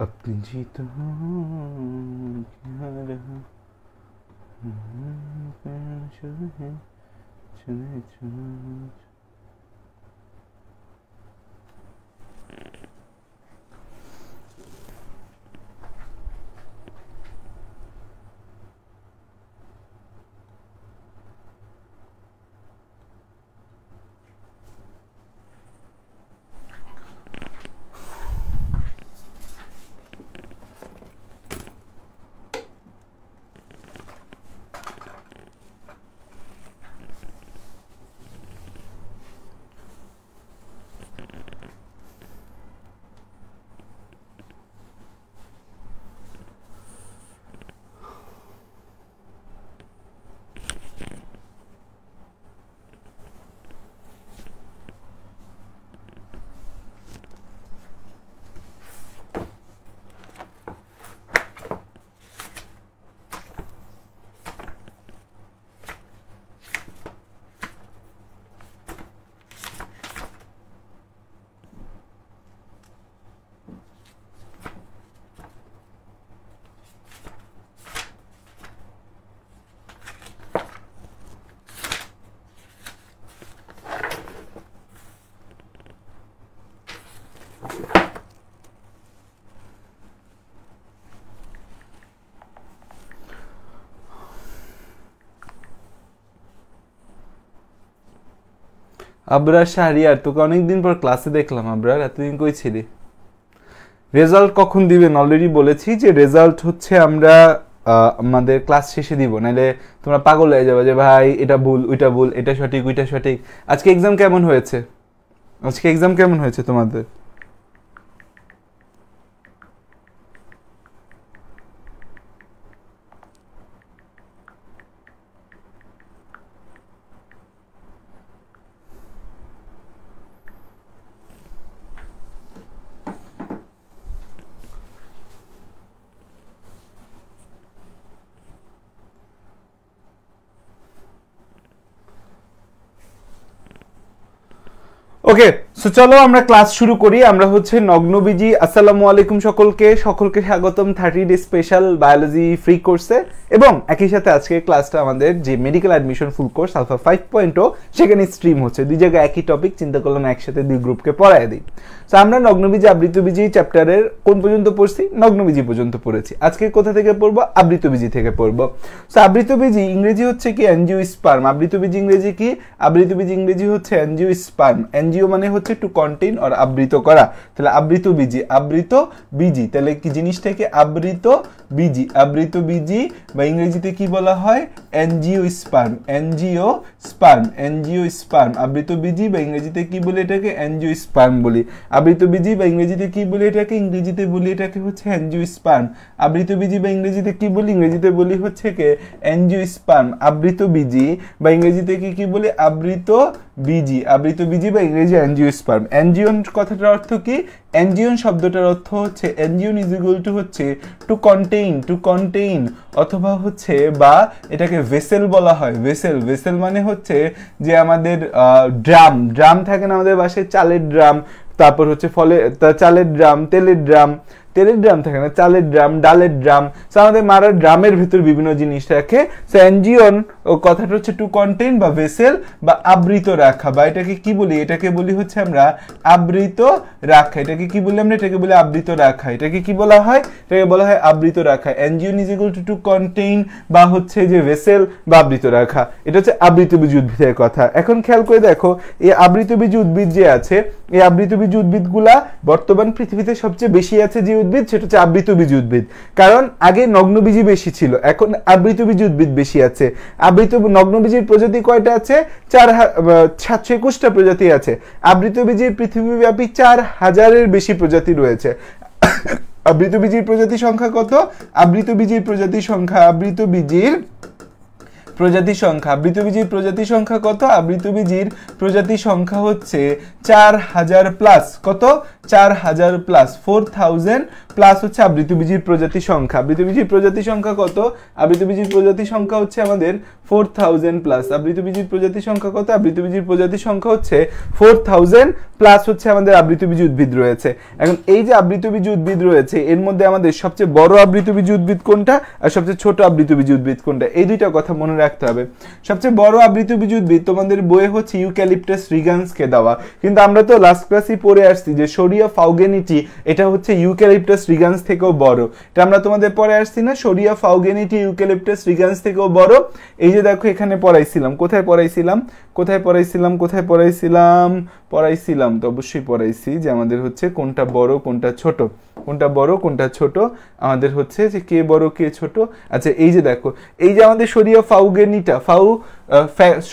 अपनी जीत हो क्या रहा चुने चुने चुने। আবরার শাহরিয়ার, তোকে অনেকদিন পর ক্লাসে দেখলাম। আবরার, এতদিন কই ছিলি? রেজাল্ট কখন দিবেন? অলরেডি বলেছি যে রেজাল্ট হচ্ছে আমরা আমাদের ক্লাস শেষে দিব, নাহলে তোমরা পাগল হয়ে যাবে যে ভাই এটা ভুল ওইটা ভুল, এটা সঠিক ওইটা সঠিক। আজকে এক্সাম কেমন হয়েছে? আজকে এক্সাম কেমন হয়েছে তোমাদের? ওকে, সো চলো আমরা ক্লাস শুরু করি। আমরা হচ্ছে নগ্নবীজি। আসসালামু আলাইকুম সকলকে, সকলকে স্বাগতম 30 ডে স্পেশাল বায়োলজি ফ্রি কোর্সে। এবং একই সাথে আজকে ক্লাসটা আমাদের যে medical admission full course alpha 5.0 সেখানে স্ট্রিম হচ্ছে। দুই জায়গায় একই টপিক, চিন্তা করলাম একসাথে দুই গ্রুপকে পড়ায় দিই। সো আমরা নগ্নবীজি আবৃতবীজি চ্যাপ্টারের কোন পর্যন্ত পড়ছি? নগ্নবীজি পর্যন্ত পড়েছি। আজকে কোথা থেকে পড়বো? আবৃতবীজি থেকে পড়বো। সো আবৃতবীজি ইংরেজি হচ্ছে কি? অ্যাঞ্জিওস্পার্ম। আবৃতবীজি ইংরেজি কি? আবৃতবীজি ইংরেজি হচ্ছে অ্যাঞ্জিওস্পার্ম। এনজিও মানে হচ্ছে টু কন্টেইন অর আবৃত করা। তাহলে আবৃত বীজি, আবৃত বীজি, তাহলে কি জিনিসটাকে আবৃত বীজি, আবৃত বীজি বা ইংরেজিতে কি বলা হয়? Angiosperm, angiosperm, angiosperm. আবৃত বীজি বা ইংরেজিতে কি বলে এটাকে? এনজিওস্পার্ম বলি। আবৃত বীজি বা ইংরেজিতে কি বলি এটাকে? ইংরেজিতে বলি এটাকে হচ্ছে এনজিওস্পার্ম। আবৃত বীজি বা ইংরেজিতে কি বলি? ইংরেজিতে বলি হচ্ছে কে? এনজিওস্পার্ম। আবৃত বীজি বা ইংরেজিতে কি বলি? আবৃত বীজি, আবৃত বীজি বা ইংরেজি এনজিওস্পার্ম। এনজিওন কথাটার অর্থ কি? এনজিওন শব্দটার অর্থ হচ্ছে এনজিওন ইজ ইকুয়াল টু হচ্ছে টু কন্টেইন, টু কন্টেইন, অথবা হচ্ছে বা এটাকে ভেসেল বলা হয়। ভেসেল, ভেসেল মানে হচ্ছে যে আমাদের ড্রাম, ড্রাম থাকে না আমাদের বাসায়? চালের ড্রাম, তারপর হচ্ছে চালের ড্রাম, তেলের ড্রাম, তেলের ড্রাম থাকে না, চালের ড্রাম, ডালের ড্রাম। আমাদের মারা ড্রামের ভিতর বিভিন্ন জিনিস রাখে। এনজিওন ও কথাটা হচ্ছে টু কন্টেইন বা ভেসেল বা আবৃত রাখা, বা এটাকে কি বলি? এটাকে বলি হচ্ছে আমরা আবৃত রাখা। এটাকে কি বলি আমরা? এটাকে বলি আবৃত রাখা। এটাকে কি বলা হয়? এটাকে বলা হয় আবৃত রাখা। Angeion is equal to to contain বা হচ্ছে যে ভেসেল বা আবৃত রাখা। এটা হচ্ছে আবৃতবীজী উদ্ভিদের কথা। এখন খেয়াল করে দেখো, এই আবৃতবীজী উদ্ভিদ যে আছে, এই আবৃতবীজী উদ্ভিদগুলা বর্তমান পৃথিবীতে সবচেয়ে বেশি আছে যে উদ্ভিদ, সেটা হচ্ছে আবৃতবীজী উদ্ভিদ। কারণ আগে নগ্নবীজী বেশি ছিল, এখন আবৃতবীজী উদ্ভিদ বেশি আছে। নগ্নবীজীর প্রজাতি কয়টা আছে? 721টা প্রজাতি আছে। আবৃতবীজীর পৃথিবীব্যাপী 4000-এর বেশি প্রজাতি রয়েছে। আবৃতবীজীর প্রজাতি সংখ্যা কত? আবৃতবীজীর প্রজাতি সংখ্যা, আবৃতবীজীর প্রজাতি সংখ্যা, আবৃতবীজীর প্রজাতি সংখ্যা কত? আবৃতবীজীর প্রজাতি সংখ্যা হচ্ছে 4000 প্লাস। কত? 4000 প্লাস 4000 প্লাস হচ্ছে আবৃতবীজীর প্রজাতি সংখ্যা। আবৃতবীজীর প্রজাতি সংখ্যা কত? আবৃতবীজীর প্রজাতি সংখ্যা হচ্ছে আমাদের 4000 প্লাস। আবৃতবীজীর প্রজাতি সংখ্যা কত? আবৃতবীজীর প্রজাতি সংখ্যা হচ্ছে 4000 প্লাস হচ্ছে আমাদের আবৃতবীজী উদ্ভিদ রয়েছে। এখন এই যে আবৃতবীজী উদ্ভিদ রয়েছে এর মধ্যে আমাদের সবচেয়ে বড় আবৃতবীজী উদ্ভিদ কোনটা আর সবচেয়ে ছোট আবৃতবীজী উদ্ভিদ কোনটা, এই দুইটা কথা মনে রাখতে হবে। সবচেয়ে বড় আবৃতবীজী উদ্ভিদ তোমাদের বইয়ে হচ্ছে ইউক্যালিপটাস রিগান্সকে দেওয়া, কিন্তু আমরা তো লাস্ট ক্লাসে পড়ে আসছি যে শরিয়া ফাউগেনিটি এটা হচ্ছে ইউক্যালিপটাস রিগান্স থেকেও বড়। এটা আমরা তোমাদের পড়ে আসছি না, শরিয়া ফাউগেনিটি ইউক্যালিপটাস রিগান্স থেকেও বড়। এই যে দেখো এখানে পড়াইছিলাম, কোথায় পড়াইছিলাম তো অবশ্যই পড়াইছি যে আমাদের হচ্ছে কোনটা বড় কোনটা ছোট, কোনটা বড় কোনটা ছোট আমাদের হচ্ছে যে কে বড় কে ছোট। আচ্ছা এই যে দেখো এই যে আমাদের শরিয়া ফাউগেনিটা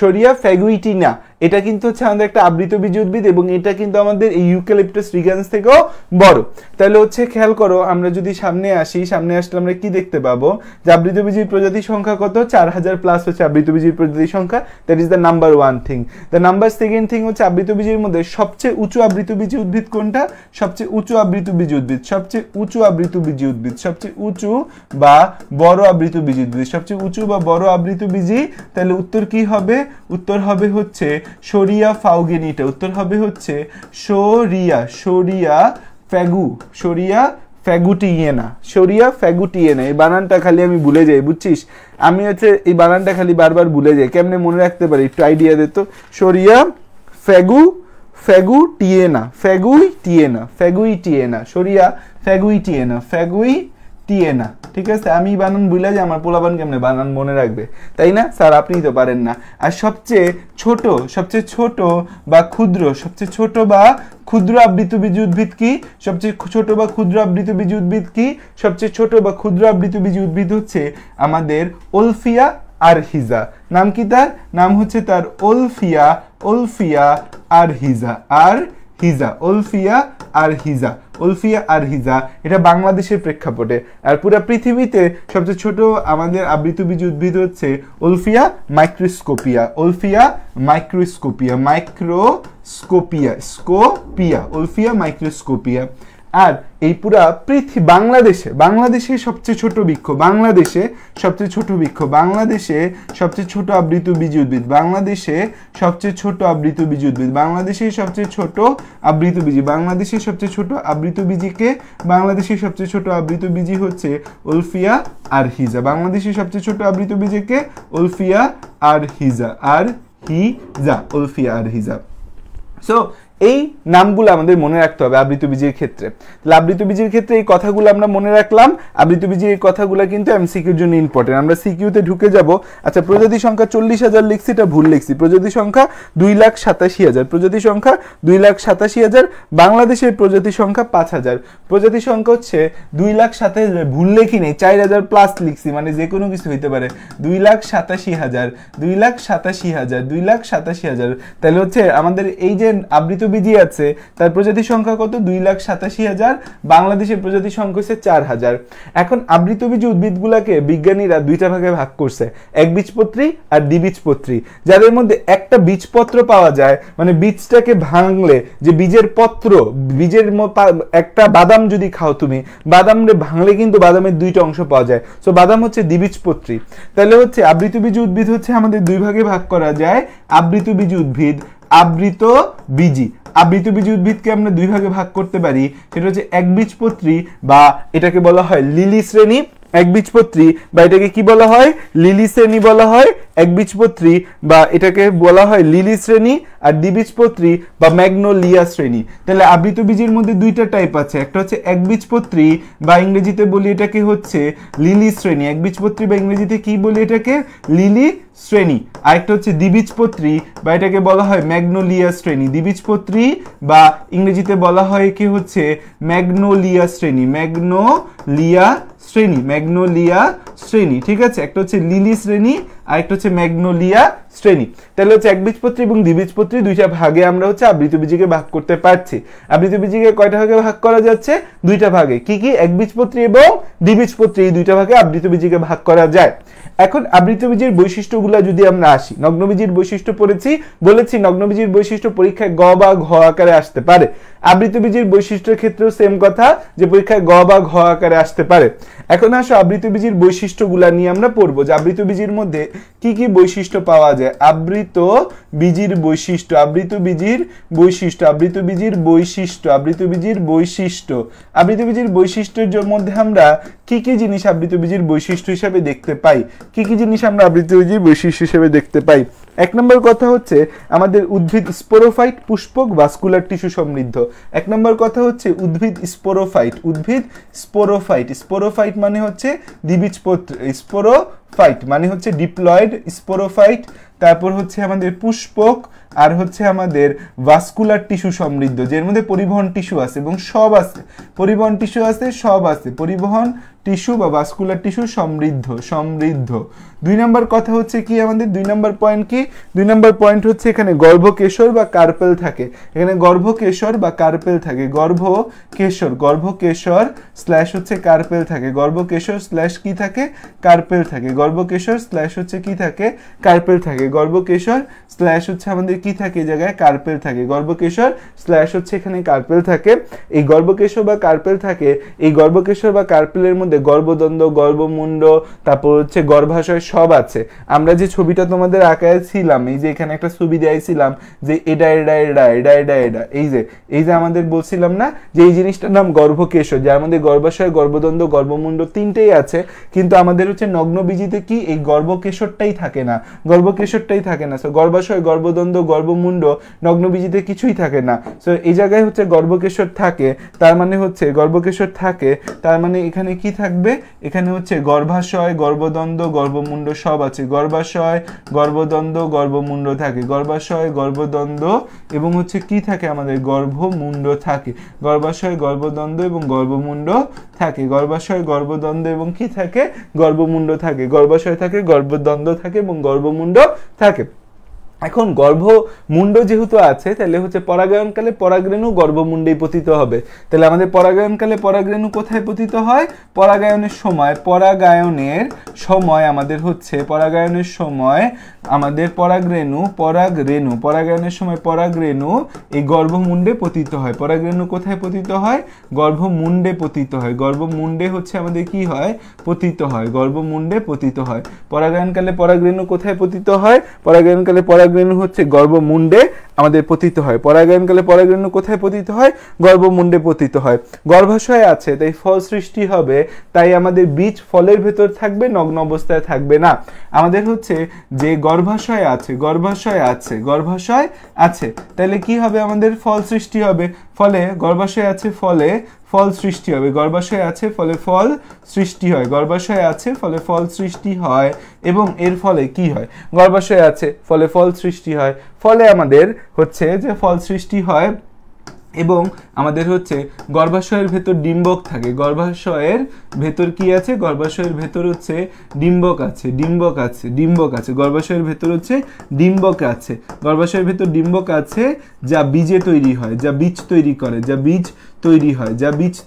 শরিয়া ফ্যাগুইটিনা এটা কিন্তু হচ্ছে আমাদের একটা আবৃতবীজী উদ্ভিদ এবং এটা কিন্তু আমাদের এই ইউক্যালিপটাস রিগান্স থেকেও বড়। তাহলে হচ্ছে খেয়াল করো আমরা যদি সামনে আসি, সামনে আসলে আমরা কি দেখতে পাবো যে আবৃতবীজীর প্রজাতির সংখ্যা কত? 4000 প্লাস হচ্ছে আবৃতবীজীর প্রজাতির সংখ্যা। That is the number one thing. The number second thing হচ্ছে আবৃতবীজীর মধ্যে সবচেয়ে উঁচু আবৃতবীজী উদ্ভিদ কোনটা? সবচেয়ে উঁচু আবৃতবীজী উদ্ভিদ, সবচেয়ে উঁচু আবৃতবীজী উদ্ভিদ, সবচেয়ে উঁচু বা বড় আবৃতবীজী উদ্ভিদ, সবচেয়ে উঁচু বা বড় আবৃতবীজী। তাহলে উত্তর কি হবে? উত্তর হবে হচ্ছে শরিয়া ফাউগেনিটা। উত্তর হবে হচ্ছে শরিয়া ফ্যাগুটিয়েনা। এই বানানটা খালি আমি ভুলে যাই, বুঝছিস? আমি হচ্ছে এই বানানটা খালি বারবার ভুলে যাই, কেমনে মনে রাখতে পারি একটু আইডিয়া দে তো। শরিয়া ফ্যাগুইটিয়েনা, শরিয়া ফ্যাগুইটিয়েনা। ঠিক আছে, আমি বানান ভুলে যাই, আমার পোলাবান কেমনে বানান মনে রাখবে, তাই না স্যার? আপনিই তো পারেন না। আর সবচেয়ে ছোট বা ক্ষুদ্র আবৃতবীজী উদ্ভিদ কি? সবচেয়ে ছোট বা ক্ষুদ্র আবৃতবীজী উদ্ভিদ কি? সবচেয়ে ছোট বা ক্ষুদ্র আবৃতবীজী উদ্ভিদ হচ্ছে আমাদের ওলফিয়া আরহিজা। নাম কি তার? নাম হচ্ছে তার ওলফিয়া আরহিজা। এটা বাংলাদেশের প্রেক্ষাপটে। আর পুরো পৃথিবীতে সবচেয়ে ছোট আমাদের আবৃতবীজী উদ্ভিদ হচ্ছে ওলফিয়া মাইক্রোস্কোপিয়া। আর এই পুরা বাংলাদেশে সবচেয়ে ছোট বৃক্ষ, বাংলাদেশে সবচেয়ে ছোট আবৃতবীজী উদ্ভিদ, বাংলাদেশের সবচেয়ে ছোট আবৃতবীজী হচ্ছে ওলফিয়া আরহিজা। বাংলাদেশের সবচেয়ে ছোট আবৃতবীজীকে ওলফিয়া আরহিজা। সো এই নামগুলো আমাদের মনে রাখতে হবে আবৃতবীজীর ক্ষেত্রে। তাহলে আবৃতবীজীর ক্ষেত্রে এই কথাগুলো আমরা মনে রাখলাম। আবৃতবীজীর এই কথাগুলো কিন্তু এমসিকিউর জন্য ইম্পর্টেন্ট। আমরা সিকিউতে ঢুকে যাব। আচ্ছা, প্রজাতি সংখ্যা 40,000 লিখছি, এটা ভুল লিখছি। প্রজাতি সংখ্যা 2,87,000, প্রজাতি সংখ্যা 2,87,000। বাংলাদেশের প্রজাতি সংখ্যা 5,000। প্রজাতি সংখ্যা হচ্ছে 2,87,000, ভুল লেখি নেই, 4,000 প্লাস লিখছি, মানে যে কোনো কিছু হইতে পারে। 2,87,000। তাহলে হচ্ছে আমাদের এই যে আবৃতবীজী আছে তার প্রজাতি সংখ্যা কত? 2,87,000। বাংলাদেশের প্রজাতি সংখ্যা হচ্ছে 4,000। এখন আবৃতবীজী উদ্ভিদগুলোকে বিজ্ঞানীরা দুইটা ভাগে ভাগ করছে, একবীজপত্রী আর দ্বিবীজপত্রী। যাদের মধ্যে একটা বীজপত্র পাওয়া যায়, মানে বীজটাকে ভাঙলে যে বীজের একটা বাদাম যদি খাও তুমি, বাদামে ভাঙলে কিন্তু বাদামের দুইটা অংশ পাওয়া যায়। সো বাদাম হচ্ছে দ্বিবীজপত্রী। তাহলে হচ্ছে আবৃতবীজী উদ্ভিদ হচ্ছে আমাদের দুই ভাগে ভাগ করা যায়, আবৃতবীজী উদ্ভিদ, আবৃতবীজী উদ্ভিদকে আমরা দুই ভাগে ভাগ করতে পারি। সেটা হচ্ছে একবীজপত্রী বা এটাকে বলা হয় লিলি শ্রেণী, একবীজপত্রী বা এটাকে কি বলা হয়? লিলি শ্রেণী বলা হয়। একবীজপত্রী বা এটাকে বলা হয় লিলি শ্রেণী, আর দ্বিবীজপত্রী বা ম্যাগনোলিয়া শ্রেণী। তাহলে আবৃতবীজীর মধ্যে দুইটা টাইপ আছে, একটা হচ্ছে একবীজপত্রী বা ইংরেজিতে বলি এটাকে হচ্ছে লিলি শ্রেণী। একবীজপত্রী বা ইংরেজিতে কি বলি এটাকে? লিলি শ্রেণী। আরেকটা হচ্ছে দ্বিবীজপত্রী বা এটাকে বলা হয় ম্যাগনোলিয়া শ্রেণী। দ্বিবীজপত্রী বা ইংরেজিতে বলা হয় কি হচ্ছে ম্যাগনোলিয়া শ্রেণী। ঠিক আছে, একটা হচ্ছে লিলি শ্রেণী আরেকটা হচ্ছে ম্যাগনোলিয়া শ্রেণী। তাহলে হচ্ছে একবীজপত্রী এবং দ্বিবীজপত্রী দুইটা ভাগে আমরা হচ্ছে আবৃতবীজীকে ভাগ করতে পারছি। আবৃতবীজীকে কয়টা ভাগে ভাগ করা যাচ্ছে? দুইটা ভাগে। কি কি? একবীজপত্রী এবং দ্বিবীজপত্রী, এই দুইটা ভাগে আবৃতবীজীকে ভাগ করা যায়। এখন আবৃতবীজীর বৈশিষ্ট্যগুলো যদি আমরা আসি, নগ্নবীজীর বৈশিষ্ট্য বলেছি নগ্নবীজীর বৈশিষ্ট্য পরীক্ষায় গ বা ঘ আকারে আসতে পারে। আবৃতবীজীর বৈশিষ্ট্যের ক্ষেত্রেও সেম কথা, যে পরীক্ষায় গ বা ঘ আকারে আসতে পারে। এখন আসো আবৃতবীজীর বৈশিষ্ট্যগুলা নিয়ে আমরা পড়বো, যে আবৃতবীজীর মধ্যে কি কি বৈশিষ্ট্য পাওয়া যায়। আবৃতবীজীর বৈশিষ্ট্য, আবৃতবীজীর বৈশিষ্ট্য, আবৃতবীজীর বৈশিষ্ট্য, আবৃতবীজীর বৈশিষ্ট্য। আবৃতবীজীর বৈশিষ্ট্যের মধ্যে আমরা কি কি জিনিস আবৃতবীজীর বৈশিষ্ট্য হিসেবে দেখতে পাই? কি কি জিনিস আমরা আবৃতবীজীর বৈশিষ্ট্য হিসেবে দেখতে পাই? এক নম্বর কথা হচ্ছে আমাদের উদ্ভিদ স্পোরোফাইট, পুষ্পক, ভাস্কুলার টিস্যু সমৃদ্ধ। এক নম্বর কথা হচ্ছে উদ্ভিদ স্পোরোফাইট, উদ্ভিদ স্পোরোফাইট। স্পোরোফাইট মানে হচ্ছে দ্বিবীজপত্রী, স্পোরোফাইট মানে হচ্ছে ডিপ্লয়েড স্পোরোফাইট। তারপর হচ্ছে আমাদের পুষ্পক, আর হচ্ছে আমাদের ভাস্কুলার টিস্যু সমৃদ্ধ, যের মধ্যে পরিবহন টিস্যু আছে এবং সব আছে, পরিবহন টিস্যু আছে, সব আছে, পরিবহন টিস্যু বা ভাস্কুলার টিস্যু সমৃদ্ধ। দুই নম্বর কথা হচ্ছে কি আমাদের, দুই নম্বর পয়েন্ট কি? দুই নম্বর পয়েন্ট হচ্ছে এখানে গর্ভকেশর বা কার্পেল থাকে। এখানে গর্ভকেশর বা কার্পেল থাকে, গর্ভকেশর স্ল্যাশ হচ্ছে কার্পেল থাকে, গর্ভকেশর স্ল্যাশ কি থাকে? কার্পেল থাকে, গর্ভকেশর স্ল্যাশ হচ্ছে কি থাকে? কার্পেল থাকে, গর্ভকেশর স্ল্যাশ হচ্ছে আমাদের কি থাকে? এই জায়গায় কার্পেল থাকে, গর্ভকেশর স্ল্যাশ হচ্ছে এখানে কার্পেল থাকে। এই গর্ভকেশর বা কার্পেল থাকে, এই গর্ভকেশর বা কার্পেলের মধ্যে গর্ভদণ্ড, গর্ভমুণ্ড, তারপর হচ্ছে গর্ভাশয় সব আছে। আমরা যে ছবিটা তোমাদের আঁকায় ছিলাম, এই যে এখানে একটা ছবি দিয়েছিলাম যে এটা এই যে আমাদের বলছিলাম না যে এই জিনিসটার নাম গর্ভকেশর, যার মধ্যে গর্ভাশয়, গর্ভদণ্ড, গর্ভমুণ্ড তিনটেই আছে, কিন্তু আমাদের হচ্ছে নগ্নবীজীতে কি এই গর্ভকেশরটাই থাকে না, গর্ভকেশরটাই থাকে না। সো গর্ভাশয়, গর্ভদণ্ড, গর্ভমুণ্ড নগ্নবীজীতে কিছুই থাকে না। সো এই জায়গায় হচ্ছে গর্ভকেশর থাকে, তার মানে হচ্ছে গর্ভকেশর থাকে, তার মানে এখানে কি থাকবে? এখানে হচ্ছে গর্ভাশয়, গর্ভদণ্ড, গর্ভমুণ্ড সব আছে, গর্ভাশয়, গর্ভদণ্ড, গর্ভমুণ্ড থাকে, গর্ভাশয়, গর্ভদণ্ড এবং হচ্ছে কি থাকে? আমাদের গর্ভমুণ্ড থাকে, গর্ভাশয়, গর্ভদণ্ড এবং গর্ভমুণ্ড থাকে, গর্ভাশয়, গর্ভদণ্ড এবং কি থাকে? গর্ভমুণ্ড থাকে, গর্ভাশয় থাকে, গর্ভদণ্ড থাকে এবং গর্ভমুণ্ড থাকে। এখন গর্ভমুণ্ড যেহেতু আছে, তাহলে হচ্ছে পরাগায়নকালে পরাগরেণু গর্ভমুণ্ডেই পতিত হবে। তাহলে আমাদের পরাগায়নকালে পরাগরেণু কোথায় পতিত হয়? পরাগায়নের সময় আমাদের হচ্ছে পরাগায়নের সময় আমাদের পরাগায়নের সময় পরাগরেণু এই গর্ভমুণ্ডে পতিত হয়। পরাগরেণু কোথায় পতিত হয়? গর্ভমুণ্ডে পতিত হয়, গর্ভমুণ্ডে হচ্ছে আমাদের কি হয়? পতিত হয়, গর্ভমুণ্ডে পতিত হয়। পরাগায়নকালে পরাগরেণু কোথায় পতিত হয়? পরাগায়নকালে পরাগরেণু হচ্ছে গর্ভমুণ্ডে আমাদের পতিত হয়। পরাগায়নকালে পরাগরেণু কোথায় পতিত হয়? গর্ভমুণ্ডে পতিত হয়। গর্ভাশয় আছে, তাই ফল সৃষ্টি হবে, তাই আমাদের বীজ ফলের ভেতর থাকবে, নগ্ন অবস্থায় থাকবে না। আমাদের হচ্ছে যে গর্ভাশয় আছে, তাহলে কি হবে? আমাদের ফল সৃষ্টি হবে, ফলে গর্ভাশয় আছে, ফলে ফল সৃষ্টি হবে, গর্ভাশয় আছে ফলে ফল সৃষ্টি হয়, গর্ভাশয় আছে ফলে ফল সৃষ্টি হয় এবং এর ফলে কি হয়? গর্ভাশয় আছে ফলে ফল সৃষ্টি হয়, ফলে আমাদের হচ্ছে যে ফল সৃষ্টি হয় এবং আমাদের হচ্ছে গর্ভাশয়ের ভেতর ডিম্বক থাকে। গর্ভাশয়ের ভেতর কি আছে? গর্ভাশয়ের ভেতর হচ্ছে ডিম্বক আছে, গর্ভাশয়ের ভেতর হচ্ছে ডিম্বক আছে, গর্ভাশয়ের ভেতর ডিম্বক আছে, যা বীজে তৈরি হয়, যা বীজ তৈরি করে, যা বীজ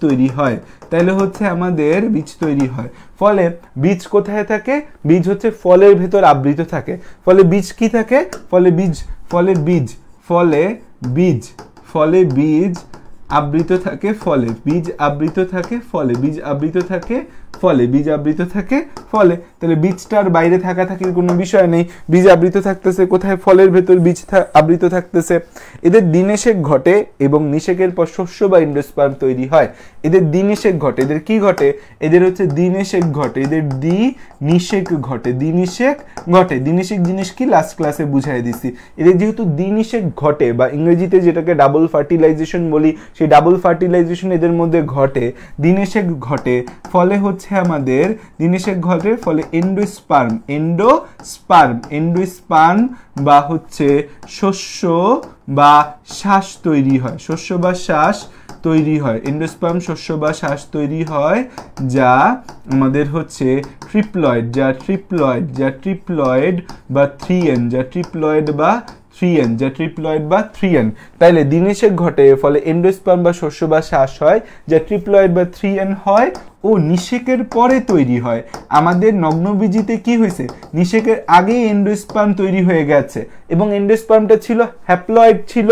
তৈরি হয়, তাইলে হচ্ছে আমাদের বীজ তৈরি হয়। ফলে বীজ কোথায় থাকে? বীজ হচ্ছে ফলের ভেতর আবৃত থাকে। ফলে বীজ কি থাকে? ফলে বীজ আবৃত থাকে, ফলে বীজ আবৃত থাকে, ফলে তাহলে বীজটার বাইরে থাকার কোনো বিষয় নেই, বীজ আবৃত থাকতেছে কোথায়? ফলের ভেতর বীজ আবৃত থাকতেছে। এদের দিনিষেক ঘটে এবং নিষেকের পর শস্য বা এন্ডোস্পার্ম তৈরি হয়। এদের দিনিষেক ঘটে, এদের কি ঘটে? এদের হচ্ছে দিনিষেক ঘটে, এদের দিনিষেক জিনিস কি লাস্ট ক্লাসে বুঝাই দিছি। এদের যেহেতু দিনিষেক ঘটে বা ইংরেজিতে যেটাকে ডাবল ফার্টিলাইজেশন বলি, সেই ডাবল ফার্টিলাইজেশন এদের মধ্যে ঘটে, দিনিষেক ঘটে, ফলে হচ্ছে আমাদের দিনিষেক ঘটে, ফলে এন্ডোস্পার্ম বা হচ্ছে শস্য বা শ্বাস তৈরি হয়, শস্য বা শ্বাস তৈরি হয়, এন্ডোস্পার্ম শস্য বা শ্বাস তৈরি হয় যা আমাদের হচ্ছে ট্রিপ্লয়েড, যা ট্রিপ্লয়েড বা 3n, যা ট্রিপ্লয়েড বা 3n, যা ট্রিপ্লয়েড বা 3n। তাইলে দিনেশেক ঘটে, ফলে এন্ডোস্পার্ম বা শস্য বা শ্বাস হয় যা ট্রিপ্লয়েড বা 3n হয় ও নিষেকের পরে তৈরি হয়। আমাদের নগ্নবীজিতে কি হয়েছে, নিষেকের আগেই এন্ডোস্পার্ম তৈরি হয়ে গেছে এবং এন্ডোস্পার্মটা ছিল হ্যাপ্লয়েড ছিল।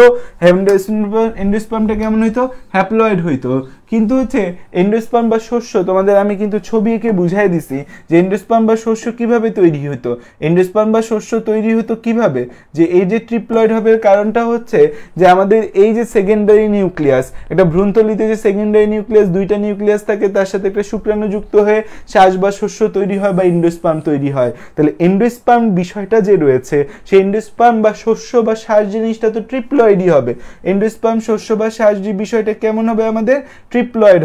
এন্ডোস্পার্মটা কেমন হইতো, হ্যাপ্লয়েড হইতো। কিন্তু হচ্ছে এন্ডোস্পার্ম বা শস্য, তোমাদের আমি কিন্তু ছবি এঁকে বুঝাই দিছি যে এন্ডোস্পার্ম বা শস্য কিভাবে তৈরি হতো। এন্ডোস্পার্ম বা শস্য তৈরি হতো কিভাবে, যে এই যে ট্রিপ্লয়েড হবে কারণটা হচ্ছে যে আমাদের এই যে সেকেন্ডারি নিউক্লিয়াস, একটা ভ্রূণথলিতে যে সেকেন্ডারি নিউক্লিয়াস, দুইটা নিউক্লিয়াস থাকে, তার সাথে একটা শুক্রাণু যুক্ত হয়ে শ্বাস বা শস্য তৈরি হয় বা এন্ডোস্পার্ম তৈরি হয়। তাহলে এন্ডোস্পার্ম বিষয়টা যে রয়েছে, সেই এন্ডোস্পার্ম বা শস্য বা শ্বাস জিনিসটা তো ট্রিপ্লয়েডই হবে। এন্ডোস্পার্ম শস্য বা শ্বাস বিষয়টা কেমন হবে, আমাদের ট্রিপ্লয়েড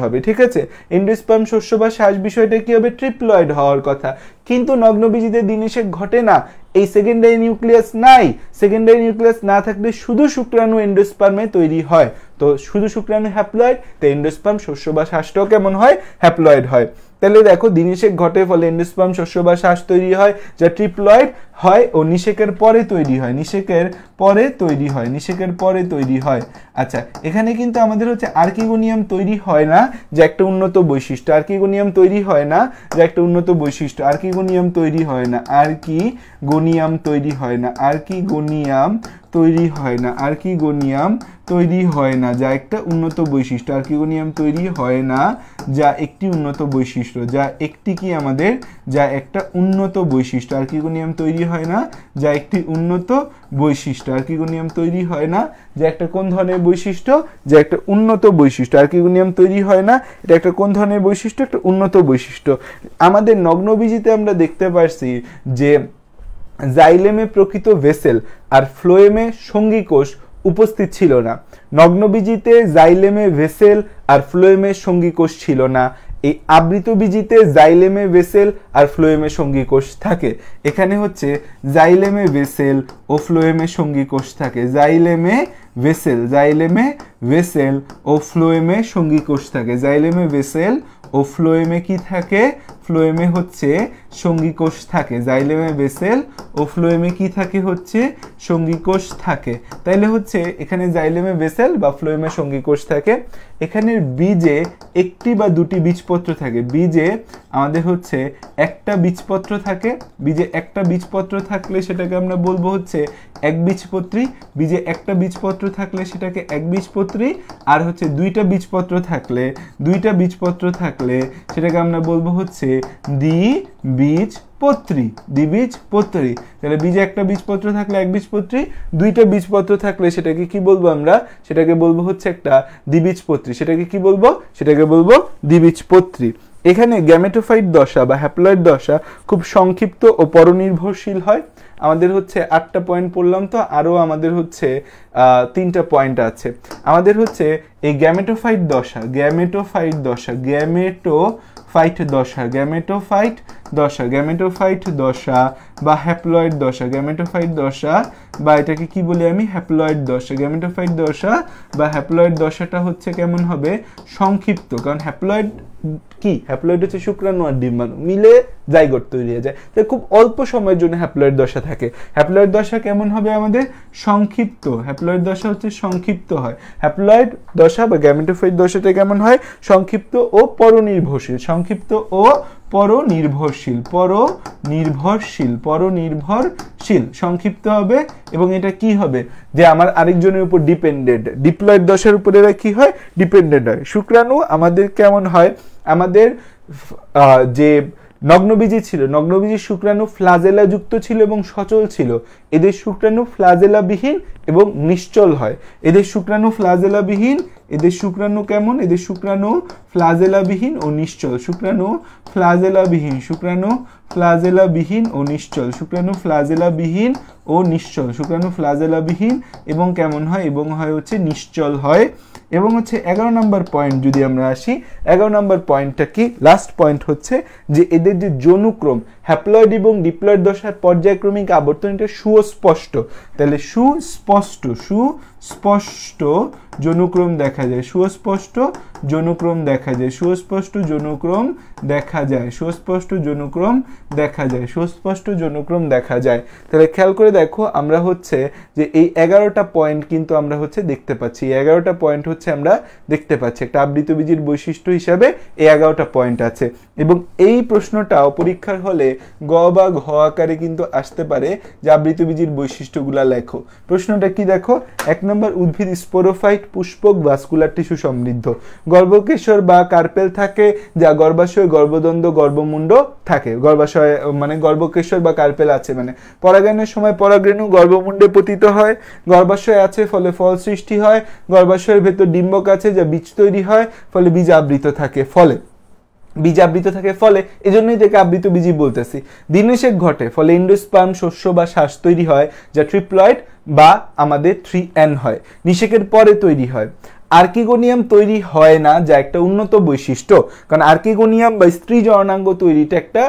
হবে, ঠিক আছে। এন্ডোস্পার্ম শস্য বা শ্বাস বিষয়টা কি হবে, ট্রিপ্লয়েড হওয়ার কথা। কিন্তু নগ্নবীজিতে দিনেশেক ঘটে না, এই সেকেন্ডারি নিউক্লিয়াস নাই। সেকেন্ডারি নিউক্লিয়াস না থাকলে শুধু শুক্রাণু এন্ডোস্পার্মে তৈরি হয়। তো শুধু শুক্রাণু হ্যাপ্লয়েড, তো এন্ডোস্পার্ম শস্য বা শ্বাসটাও কেমন হয়, হ্যাপ্লয়েড হয়। তাহলে দেখো দিনেশেক ঘটে, ফলে এন্ডোস্পার্ম শস্য বা শ্বাস তৈরি হয় যা ট্রিপ্লয়েড হয় ও নিষেকের পরে তৈরি হয়, নিষেকের পরে তৈরি হয়। আচ্ছা, এখানে কিন্তু আমাদের হচ্ছে আর্কিগোনিয়াম তৈরি হয় না, যে একটা উন্নত বৈশিষ্ট্য। আর্কিগোনিয়াম তৈরি হয় না, যে একটা উন্নত বৈশিষ্ট্য। আর্কিগোনিয়াম তৈরি হয় না, আর্কিগোনিয়াম তৈরি হয় না, আর্কিগোনিয়াম তৈরি হয় না, আর্কিগোনিয়াম তৈরি হয় না, যা একটা উন্নত বৈশিষ্ট্য। আর্কিগোনিয়াম তৈরি হয় না, যা একটি উন্নত বৈশিষ্ট্য, যা একটি কি আমাদের, যা একটা উন্নত বৈশিষ্ট্য। আর্কিগোনিয়াম তৈরি হয় না, যা একটি উন্নত বৈশিষ্ট্য। আর্কিগোনিয়াম তৈরি হয় না, যা একটা কোন ধরনের বৈশিষ্ট্য, যা একটা উন্নত বৈশিষ্ট্য। আর্কিগোনিয়াম তৈরি হয় না, এটা একটা কোন ধরনের বৈশিষ্ট্য, একটা উন্নত বৈশিষ্ট্য। আমাদের নগ্নবীজিতে আমরা দেখতে পারছি যে জাইলেমে প্রকৃত ভেসেল আর ফ্লোয়েমে সঙ্গী কোষ উপস্থিত ছিল না। নগ্নবীজিতে জাইলেমে ভেসেল আর ফ্লোয়েমে সঙ্গী কোষ ছিল না। এই আবৃত বীজিতে জাইলেমে ভেসেল আর ফ্লোয়েমে সঙ্গী কোষ থাকে। এখানে হচ্ছে জাইলেমে ভেসেল ও ফ্লোয়েমে সঙ্গী কোষ থাকে, জাইলেমে ভেসেল ও ফ্লোয়েমে সঙ্গী কোষ থাকে, জাইলেমে ভেসেল ও ফ্লোয়েমে কি থাকে, ফ্লোয়েমে হচ্ছে সঙ্গী কোষ থাকে। জাইলেমে ভেসেল ও ফ্লোয়েমে কি থাকে, হচ্ছে সঙ্গী কোষ থাকে। তাইলে হচ্ছে এখানে জাইলেমে ভেসেল বা ফ্লোয়েমে সঙ্গী কোষ থাকে। এখানের বীজে একটি বা দুটি বীজপত্র থাকে। বীজে আমাদের হচ্ছে একটা বীজপত্র থাকে। বীজে একটা বীজপত্র থাকলে সেটাকে আমরা বলবো হচ্ছে একবীজপত্রী। বীজে একটা বীজপত্র থাকলে সেটাকে একবীজপত্রী। আর হচ্ছে দুইটা বীজপত্র থাকলে সেটাকে আমরা বলবো হচ্ছে দ্বিবীজপত্রী। তাহলে বীজে একটা বীজপত্র থাকলে একবীজপত্রী, দুইটা বীজপত্র থাকলে সেটাকে কি বলবো আমরা, সেটাকে বলবো হচ্ছে একটা দ্বিবীজপত্রী। সেটাকে কি বলবো, সেটাকে বলবো দ্বিবীজপত্রী। এখানে গ্যামেটোফাইট দশা বা হ্যাপ্লয়েড দশা খুব সংক্ষিপ্ত ও পরনির্ভরশীল হয়। আমাদের হচ্ছে 8টা পয়েন্ট পড়লাম, তো আরও আমাদের হচ্ছে 3টা পয়েন্ট আছে। আমাদের হচ্ছে এই গ্যামেটোফাইট দশা বা হ্যাপ্লয়েড দশা, বা এটাকে কি বলি আমি, হ্যাপ্লয়েড দশা। গ্যামেটোফাইট দশা বা হ্যাপ্লয়েড দশাটা হচ্ছে কেমন হবে, সংক্ষিপ্ত। কারণ হ্যাপ্লয়েড কি, হ্যাপ্লয়েড হচ্ছে শুক্রাণু আর ডিম্বাণু মিলে জাইগোট তৈরি হয়ে যায়, তাই খুব অল্প সময়ের জন্য হ্যাপ্লয়েড দশা থাকে। হ্যাপ্লয়েড দশা কেমন হবে আমাদের, সংক্ষিপ্ত। হ্যাপ্লয়েড দশা হচ্ছে সংক্ষিপ্ত হয়। হ্যাপ্লয়েড দশা বা গ্যামেটোফাইট দশাটা কেমন হয়, সংক্ষিপ্ত ও পরনির্ভরশীল। সংক্ষিপ্ত হবে এবং এটা কি হবে, যে আমার আরেকজনের উপর ডিপেন্ডেন্ট। ডিপ্লয়েড দশার উপর এরা কি হয়, ডিপেন্ডেন্ট হয়। শুক্রাণু আমাদের কেমন হয়, আমাদের যে নগ্নবীজি ছিল, নগ্নবীজি শুক্রাণু ফ্লাজেলা যুক্ত ছিল এবং সচল ছিল। এদের শুক্রাণু ফ্লাজেলাবিহীন এবং নিশ্চল হয়। এদের শুক্রাণু ফ্লাজেলাবিহীন, এদের শুক্রাণু কেমন, এদের শুক্রাণু ফ্লাজেলাবিহীন ও নিশ্চল। শুক্রাণু ফ্লাজেলাবিহীন এবং কেমন হয়, এবং হয় হচ্ছে নিশ্চল হয়। এবং হচ্ছে 11 নম্বর পয়েন্ট যদি আমরা আসি, 11 নম্বর পয়েন্টটা কি, লাস্ট পয়েন্ট হচ্ছে যে এদের যে যৌনুক্রম হ্যাপ্লয়েড এবং ডিপ্লয়েড দশার পর্যায়ক্রমিক আবর্তন, এটা সুস্পষ্ট। তাহলে সুস্পষ্ট সুস্পষ্ট যৌনক্রম দেখা যায়, সুস্পষ্ট যৌনক্রম দেখা যায়, সুস্পষ্ট যৌনক্রম দেখা যায়, সুস্পষ্ট যৌনক্রম দেখা যায়, সুস্পষ্ট যৌনক্রম দেখা যায়। তাহলে খেয়াল করে দেখো আমরা হচ্ছে যে এই 11টা পয়েন্ট কিন্তু আমরা হচ্ছে দেখতে পাচ্ছি, 11টা পয়েন্ট হচ্ছে আমরা দেখতে পাচ্ছি একটা আবৃতবীজীর বৈশিষ্ট্য হিসাবে এই 11টা পয়েন্ট আছে। এবং এই প্রশ্নটাও পরীক্ষার হলে গ বা ঘ আকারে কিন্তু আসতে পারে যে আবৃতবীজীর বৈশিষ্ট্যগুলা লেখো। প্রশ্নটা কি দেখো, 1 নম্বর উদ্ভিদ স্পোরোফাইট, পুষ্পক, ভাস্কুলার টিস্যু সমৃদ্ধ, গর্ভকেশর বা কার্পেল থাকে যা গর্ভাশয়, গর্ভদণ্ড, গর্ভমুণ্ড থাকে। গর্ভাশয় মানে গর্ভকেশর বা কার্পেল আছে মানে পরাগায়নের সময় পরাগরেণু গর্ভমুণ্ডে পতিত হয়, গর্ভাশয় আছে ফলে ফল সৃষ্টি হয়, গর্ভাশয়ের ভেতর ডিম্বক আছে যা বীজ তৈরি হয়, ফলে বীজ আবৃত থাকে, ফলে বীজ আবৃত থাকে, ফলে এজন্যই থেকে আবৃত বীজী বলতেছি। দিননিষেক ঘটে, ফলে এন্ডোস্পার্ম শস্য বা শ্বাস তৈরি হয় যা ট্রিপ্লয়েড বা আমাদের 3N হয়, নিষেকের পরে তৈরি হয়। আর্কিগোনিয়াম তৈরি হয় না যা একটা উন্নত বৈশিষ্ট্য, কারণ আর্কিগোনিয়াম বা স্ত্রী জননাঙ্গ তৈরিটা একটা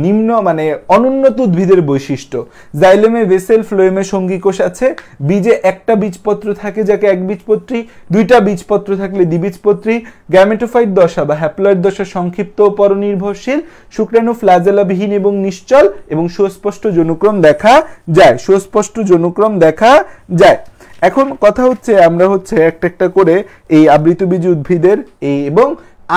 নিম্ন মানে অনুন্নত উদ্ভিদের বৈশিষ্ট্য। জাইলেমে ভেসেল, ফ্লোয়েমে সঙ্গীকোষ আছে, বীজে একটা বীজপত্র থাকে যাকে একবীজপত্রী, দুইটা বীজপত্র থাকলে দ্বিবীজপত্রী, গ্যামেটোফাইট দশা বা হ্যাপ্লয়েড দশা সংক্ষিপ্ত ও পরনির্ভরশীল, শুক্রাণু ফ্ল্যাজেলাবিহীন এবং নিশ্চল, এবং সুস্পষ্ট যৌনক্রম দেখা যায়, সুস্পষ্ট যৌনক্রম দেখা যায়। এখন কথা হচ্ছে আমরা হচ্ছে একটা একটা করে এই আবৃতবীজী উদ্ভিদের এই এবং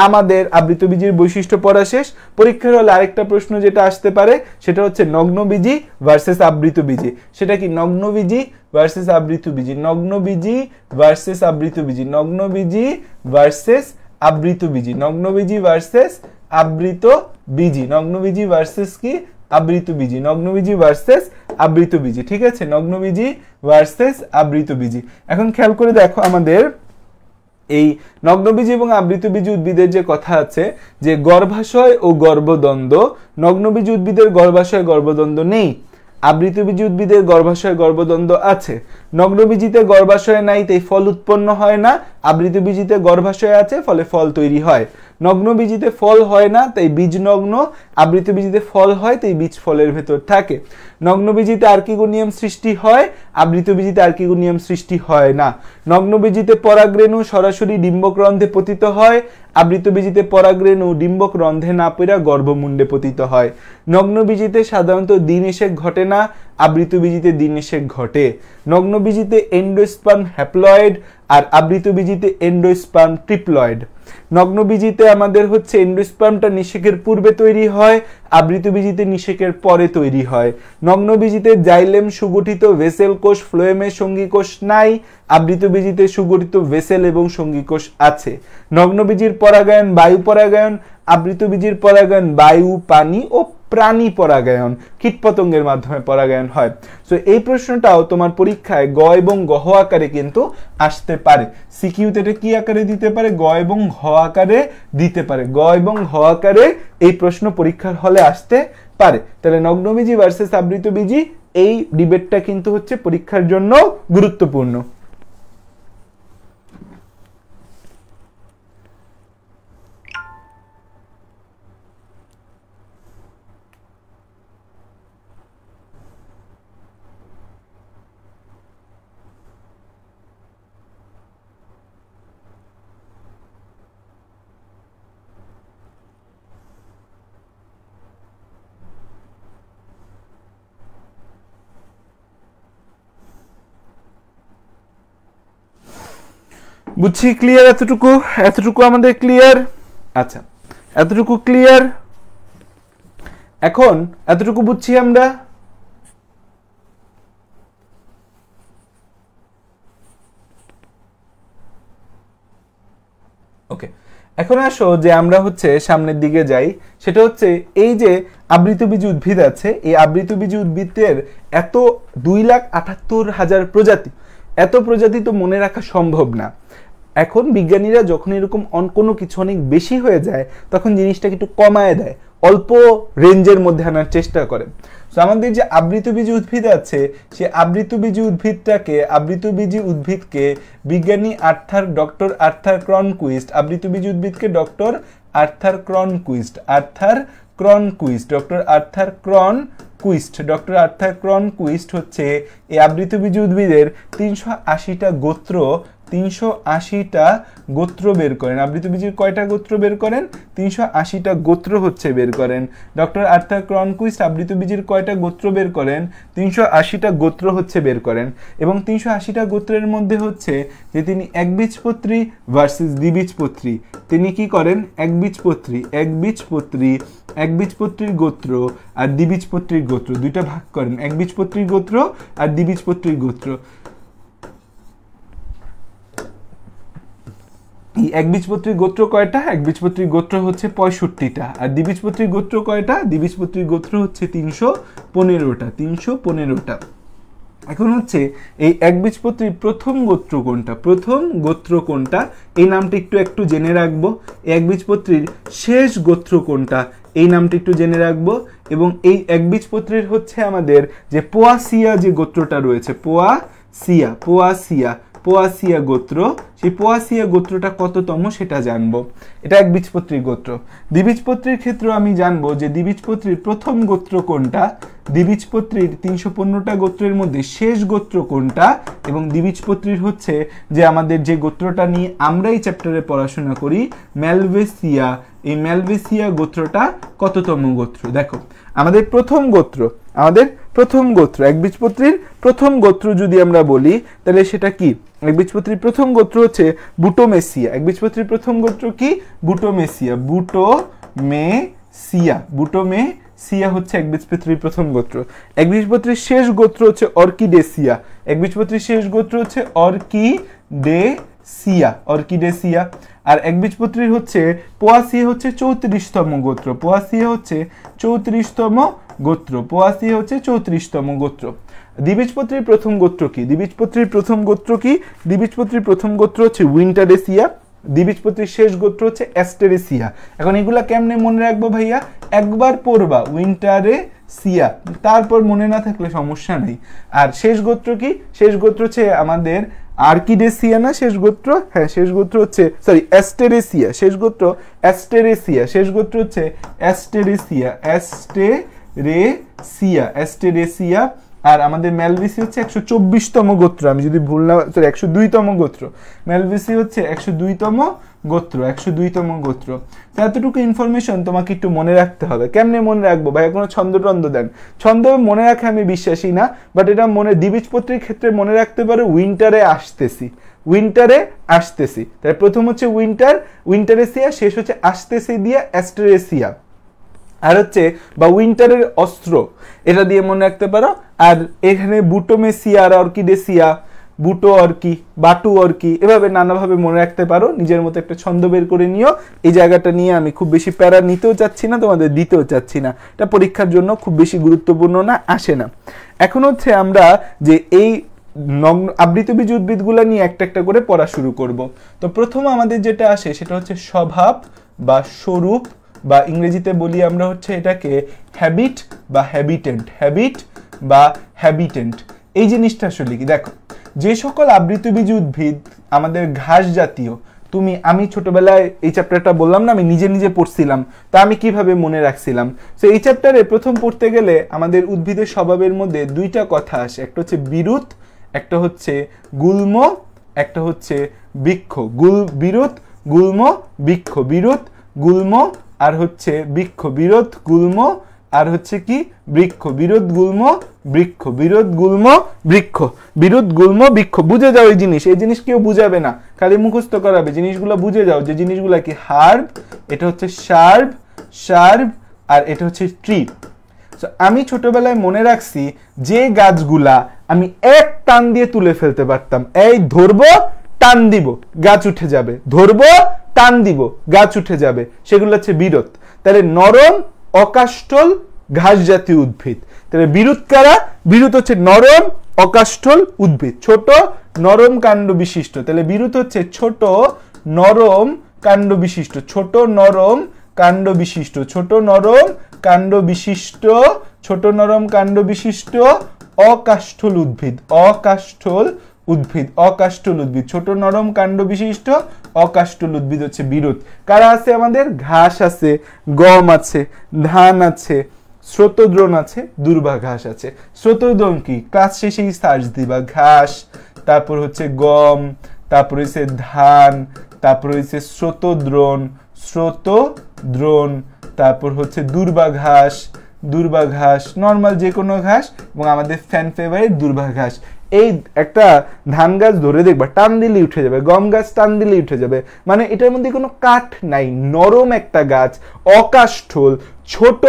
আমাদের আবৃতবীজীর বৈশিষ্ট্য পড়া শেষ। পরীক্ষার হলে আরেকটা প্রশ্ন যেটা আসতে পারে সেটা হচ্ছে নগ্নবীজী ভার্সেস আবৃতবীজী। সেটা কি নগ্নবীজী ভার্সেস আবৃতবীজী, নগ্নবীজী ভার্সেস আবৃতবীজী, নগ্নবীজী ভার্সেস আবৃতবীজী, নগ্নবীজী ভার্সেস আবৃতবীজী, নগ্নবীজী ভার্সেস কি আবৃতবীজী, নগ্নবীজী ভার্সেস আবৃতবীজী, ঠিক আছে, নগ্নবীজী ভার্সেস আবৃতবীজী। এখন খেয়াল করে দেখো আমাদের এই নগ্নবীজী এবং আবৃতবীজী উদ্ভিদের যে কথা আছে যে গর্ভাশয় ও গর্ভদণ্ড, নগ্নবীজী উদ্ভিদের গর্ভাশয় গর্ভদণ্ড নেই, আবৃতবীজী উদ্ভিদের গর্ভাশয় গর্ভদণ্ড আছে। নগ্নবীজীতে গর্ভাশয় নাই তাই ফল উৎপন্ন হয় না, আবৃতবীজীতে গর্ভাশয় আছে ফলে ফল তৈরি হয়। নগ্নবীজীতে ফল হয় না তাই বীজ নগ্ন, আবৃতবীজীতে ফল হয় তাই বীজ ফলের ভেতর থাকে। নগ্নবীজীতে আর্কিগোনিয়াম সৃষ্টি হয়, আবৃতবীজীতে আর্কিগোনিয়াম সৃষ্টি হয় না। নগ্নবীজীতে পরাগরেণু সরাসরি ডিম্বক রন্ধ্রে পতিত হয়, আবৃতবীজীতে পরাগরেণু ডিম্বক রন্ধ্রে না পড়া গর্ভমুণ্ডে পতিত হয়। নগ্নবীজীতে সাধারণত দিননিষেক ঘটে না, আবৃতবীজীতে দিননিষেক ঘটে। নগ্নবীজীতে এন্ডোস্পার্ম হ্যাপ্লয়েড আর আবৃতবীজীতে এন্ডোস্পার্ম ট্রিপ্লয়েড। নগ্নবীজীতে আমাদের হচ্ছে এন্ডোস্পার্মটা নিষেকের পূর্বে তৈরি হয়, আবৃতবীজীতে নিষেকের পরে তৈরি হয়। নগ্নবীজীতে জাইলেম সুগঠিত ভেসেল কোষ, ফ্লোয়েমে সঙ্গীকোষ নাই, আবৃতবীজীতে সুগঠিত ভেসেল এবং সঙ্গীকোষ আছে। নগ্নবীজীর পরাগায়ন বায়ু পরাগায়ন, আবৃতবীজীর পরাগায়ন বায়ু, পানি ও প্রাণী পরাগায়ন, কীটপতঙ্গের মাধ্যমে পরাগায়ন হয়। সো এই প্রশ্নটাও তোমার পরীক্ষায় গ এবং গহ আকারে কিন্তু আসতে পারে। সিকিউতে এটা কি আকারে দিতে পারে, গ এবং ঘ আকারে দিতে পারে, গ এবং ঘ আকারে এই প্রশ্ন পরীক্ষার হলে আসতে পারে। তাহলে নগ্নবীজী ভার্সেস আবৃতবীজী এই ডিবেটটা কিন্তু হচ্ছে পরীক্ষার জন্য গুরুত্বপূর্ণ। বুঝছি, ক্লিয়ার? এতটুকু এতটুকু আমাদের ক্লিয়ার? আচ্ছা, এতটুকু ক্লিয়ার। এখন এতটুকু বুঝছি আমরা। ওকে, এখন আসো যে আমরা হচ্ছে সামনের দিকে যাই। সেটা হচ্ছে এই যে আবৃতবীজী উদ্ভিদ আছে, এই আবৃতবীজী উদ্ভিদের এত 2,78,000 প্রজাতি, এত প্রজাতি তো মনে রাখা সম্ভব না। এখন বিজ্ঞানীরা যখন এরকম কোনো কিছু অনেক বেশি হয়ে যায় তখন জিনিসটাকে একটু কমায় দেয়, অল্প রেঞ্জের মধ্যে আনার চেষ্টা করে। তো আমাদের যে আবৃতবীজী উদ্ভিদ আছে সে আবৃতবীজী উদ্ভিদকে বিজ্ঞানী ডক্টর আর্থার ক্রনকুইস্ট, আবৃতবীজী উদ্ভিদকে doctor Arthur ক্রনকুইস্ট, doctor Arthur quest, doctor Arthur ক্রনকুইস্ট হচ্ছে এই আবৃতবীজী উদ্ভিদের 380টা গোত্র 380টা গোত্র বের করেন। আবৃতবীজীর কয়টা গোত্র বের করেন? 380টা গোত্র হচ্ছে বের করেন। ডক্টর আর্থার ক্রনকুইস্ট আবৃতবীজীর কয়টা গোত্র বের করেন? 380টা গোত্র হচ্ছে বের করেন। এবং 380টা গোত্রের মধ্যে হচ্ছে যে তিনি একবীজপত্রী ভার্সেস দ্বিবীজপত্রী, তিনি কি করেন? একবীজপত্রীর গোত্র আর দ্বিবীজপত্রীর গোত্র দুইটা ভাগ করেন, একবীজপত্রীর গোত্র আর দ্বিবীজপত্রীর গোত্র। এই একবীজপত্রীর গোত্র কয়টা? একবীজপত্রীর গোত্র হচ্ছে 65টা। আর দ্বিবীজপত্রীর গোত্র কয়টা? দ্বিবীজপত্রীর গোত্র হচ্ছে 315টা। এখন হচ্ছে এই একবীজপত্রীর প্রথম গোত্র কোনটা? এই নামটা একটু জেনে রাখবো। একবীজপত্রীর শেষ গোত্র কোনটা? এই নামটা একটু জেনে রাখবো। এবং এই একবীজপত্রীর হচ্ছে আমাদের যে পোয়াসিয়া যে গোত্রটা রয়েছে, পোয়াসিয়া গোত্র, সেই পোয়াসিয়া গোত্রটা কততম সেটা জানবো। এটা একবীজপত্রীর গোত্র। দ্বিবীজপত্রীর ক্ষেত্রে আমি জানবো যে দ্বিবীজপত্রীর প্রথম গোত্র কোনটা, দ্বিবীজপত্রীর 315টা গোত্রের মধ্যে শেষ গোত্র কোনটা, এবং দ্বিবীজপত্রীর হচ্ছে যে আমাদের যে গোত্রটা নিয়ে আমরা এই চ্যাপ্টারে পড়াশোনা করি, ম্যালভেসিয়া, এই ম্যালভেসিয়া গোত্রটা কততম গোত্র। দেখো আমাদের প্রথম গোত্র একবীজপত্রীর প্রথম গোত্র যদি আমরা বলি তাহলে সেটা কি? একবীজপত্রীর প্রথম গোত্র হচ্ছে বুটোমেসিয়া। একবীজপত্রীর প্রথম গোত্র কি? বুটোমেসিয়া হচ্ছে একবীজপত্রীর প্রথম গোত্র। একবীজপত্রীর শেষ গোত্র হচ্ছে অর্কিডেসিয়া। একবীজপত্রীর শেষ গোত্র হচ্ছে অর্কিডেসিয়া। আর একবীজপত্রীর হচ্ছে পোয়াসিয়া হচ্ছে 34তম গোত্র। পোয়াসিয়া হচ্ছে 34তম গোত্র। দ্বিবীজপত্রীর প্রথম গোত্র কি? দ্বিবীজপত্রীর প্রথম গোত্র হচ্ছে উইন্টারেসিয়া। দ্বিবীজপত্রীর শেষ গোত্র হচ্ছে অ্যাস্টেরেসিয়া। এখন এগুলা কেমনে মনে রাখবো ভাইয়া? একবার পড়বা উইন্টারেসিয়া, তারপর মনে না থাকলে সমস্যা নেই। আর শেষ গোত্র কি? শেষ গোত্র হচ্ছে আমাদের আর্কিডেসিয়া না শেষ গোত্র? হ্যাঁ, শেষ গোত্র হচ্ছে অ্যাস্টেরেসিয়া। শেষ গোত্র হচ্ছে অ্যাস্টেরেসিয়া। আর আমাদের ম্যালভেসি হচ্ছে 124তম গোত্র, আমি যদি ভুল না, 102তম গোত্র। ম্যালভেসি হচ্ছে 102তম গোত্র। এতটুকু ইনফরমেশন তোমাকে একটু মনে রাখতে হবে। কেমনে মনে রাখবো ভাই? কোনো ছন্দ দেন? ছন্দ মনে রাখে আমি বিশ্বাসী না, বাট এটা দ্বিবীজপত্রীর ক্ষেত্রে মনে রাখতে পারো উইন্টারে আসতেছি। তাই প্রথম হচ্ছে উইন্টারেসিয়া, শেষ হচ্ছে আসতেছি দিয়ে অ্যাস্টেরেসিয়া। আর হচ্ছে বা উইন্টারের অস্ত্র, এটা দিয়ে মনে রাখতে পারো। আর এখানে বুটোমেসিয়া আর অর্কিডেসিয়া, বাটু অর্কি, এভাবে নানাভাবে মনে রাখতে পারো। নিজের মতো একটা ছন্দ বের করে নিও। এই জায়গাটা নিয়ে আমি খুব বেশি প্যারা নিতেও চাচ্ছি না, তোমাদের দিতেও চাচ্ছি না। এটা পরীক্ষার জন্য খুব বেশি গুরুত্বপূর্ণ না, আসে না। এখন হচ্ছে আমরা যে এই আবৃতবীজী উদ্ভিদগুলো নিয়ে একটা একটা করে পড়া শুরু করব। তো প্রথম আমাদের যেটা আসে সেটা হচ্ছে স্বভাব বা স্বরূপ, বা ইংরেজিতে বলি আমরা হচ্ছে এটাকে হ্যাবিট বা হ্যাবিটেন্ট। এই জিনিসটা আসলে কি? দেখো, যে সকল আবৃতবীজী উদ্ভিদ আমাদের ঘাস জাতীয়, আমি ছোটবেলায় এই চ্যাপ্টারটা বললাম না, আমি নিজে পড়ছিলাম, তা আমি কিভাবে মনে রাখছিলাম। তো এই চ্যাপ্টারে প্রথম পড়তে গেলে আমাদের উদ্ভিদের স্বভাবের মধ্যে দুইটা কথা আসে, একটা হচ্ছে বিরুৎ, একটা হচ্ছে গুল্ম, একটা হচ্ছে বৃক্ষ। বিরুৎ, গুল্ম, বৃক্ষ। বিরুৎ, গুল্ম আর হচ্ছে বৃক্ষ। বিরোধ, গুল্ম আর হচ্ছে কি? বৃক্ষ। বিরোধ, গুল্ম, বৃক্ষ। বুঝে যাও এই জিনিস কেউ বুঝাবে না, খালি মুখস্থ করাবে। জিনিসগুলো বুঝে যাও যে জিনিসগুলা কি? হার্ব, এটা হচ্ছে শার্ব, আর এটা হচ্ছে ট্রি। আমি ছোটবেলায় মনে রাখছি যে গাছগুলা আমি এক টান দিয়ে তুলে ফেলতে পারতাম, এই ধরবো, টান দিব, গাছ উঠে যাবে, ধরবো, টান দিব, গাছ উঠে যাবে, সেগুলো হচ্ছে বিরোধ। তাহলে নরম অকাষ্ঠল ঘাস জাতীয় উদ্ভিদ। তাহলে বিরুৎ কারা? বিরুৎ হচ্ছে নরম অকাষ্ঠল উদ্ভিদ, ছোট নরম কাণ্ড বিশিষ্ট। তাহলে বিরুৎ হচ্ছে ছোট নরম কাণ্ড বিশিষ্ট অকাষ্ঠল উদ্ভিদ। ছোট নরম কাণ্ড বিশিষ্ট অকাষ্ঠল উদ্ভিদ হচ্ছে বিরুৎ। কারা আছে আমাদের? ঘাস আছে, গম আছে, ধান আছে, স্রোতদ্রোণ আছে, দুর্বা ঘাস আছে। স্রোতদ্রোণ কি? ক্লাস শেষেই সার্চ দিবা, ঘাস, তারপর হচ্ছে গম, তারপর হচ্ছে ধান, তারপর হচ্ছে স্রোতদ্রোণ, স্রোতদ্রোণ, তারপর হচ্ছে দুর্বা ঘাস, দুর্বা ঘাস, নর্মাল যে কোনো ঘাস, এবং আমাদের ফ্যান ফেভারিট দুর্বা ঘাস। এই একটা ধান গাছ ধরে দেখবা, টান দিলে উঠে যাবে, গম গাছ টান দিলে উঠে যাবে, মানে এটার মধ্যে কোনো কাঠ নাই, নরম একটা গাছ, অকাষ্ঠল, ছোট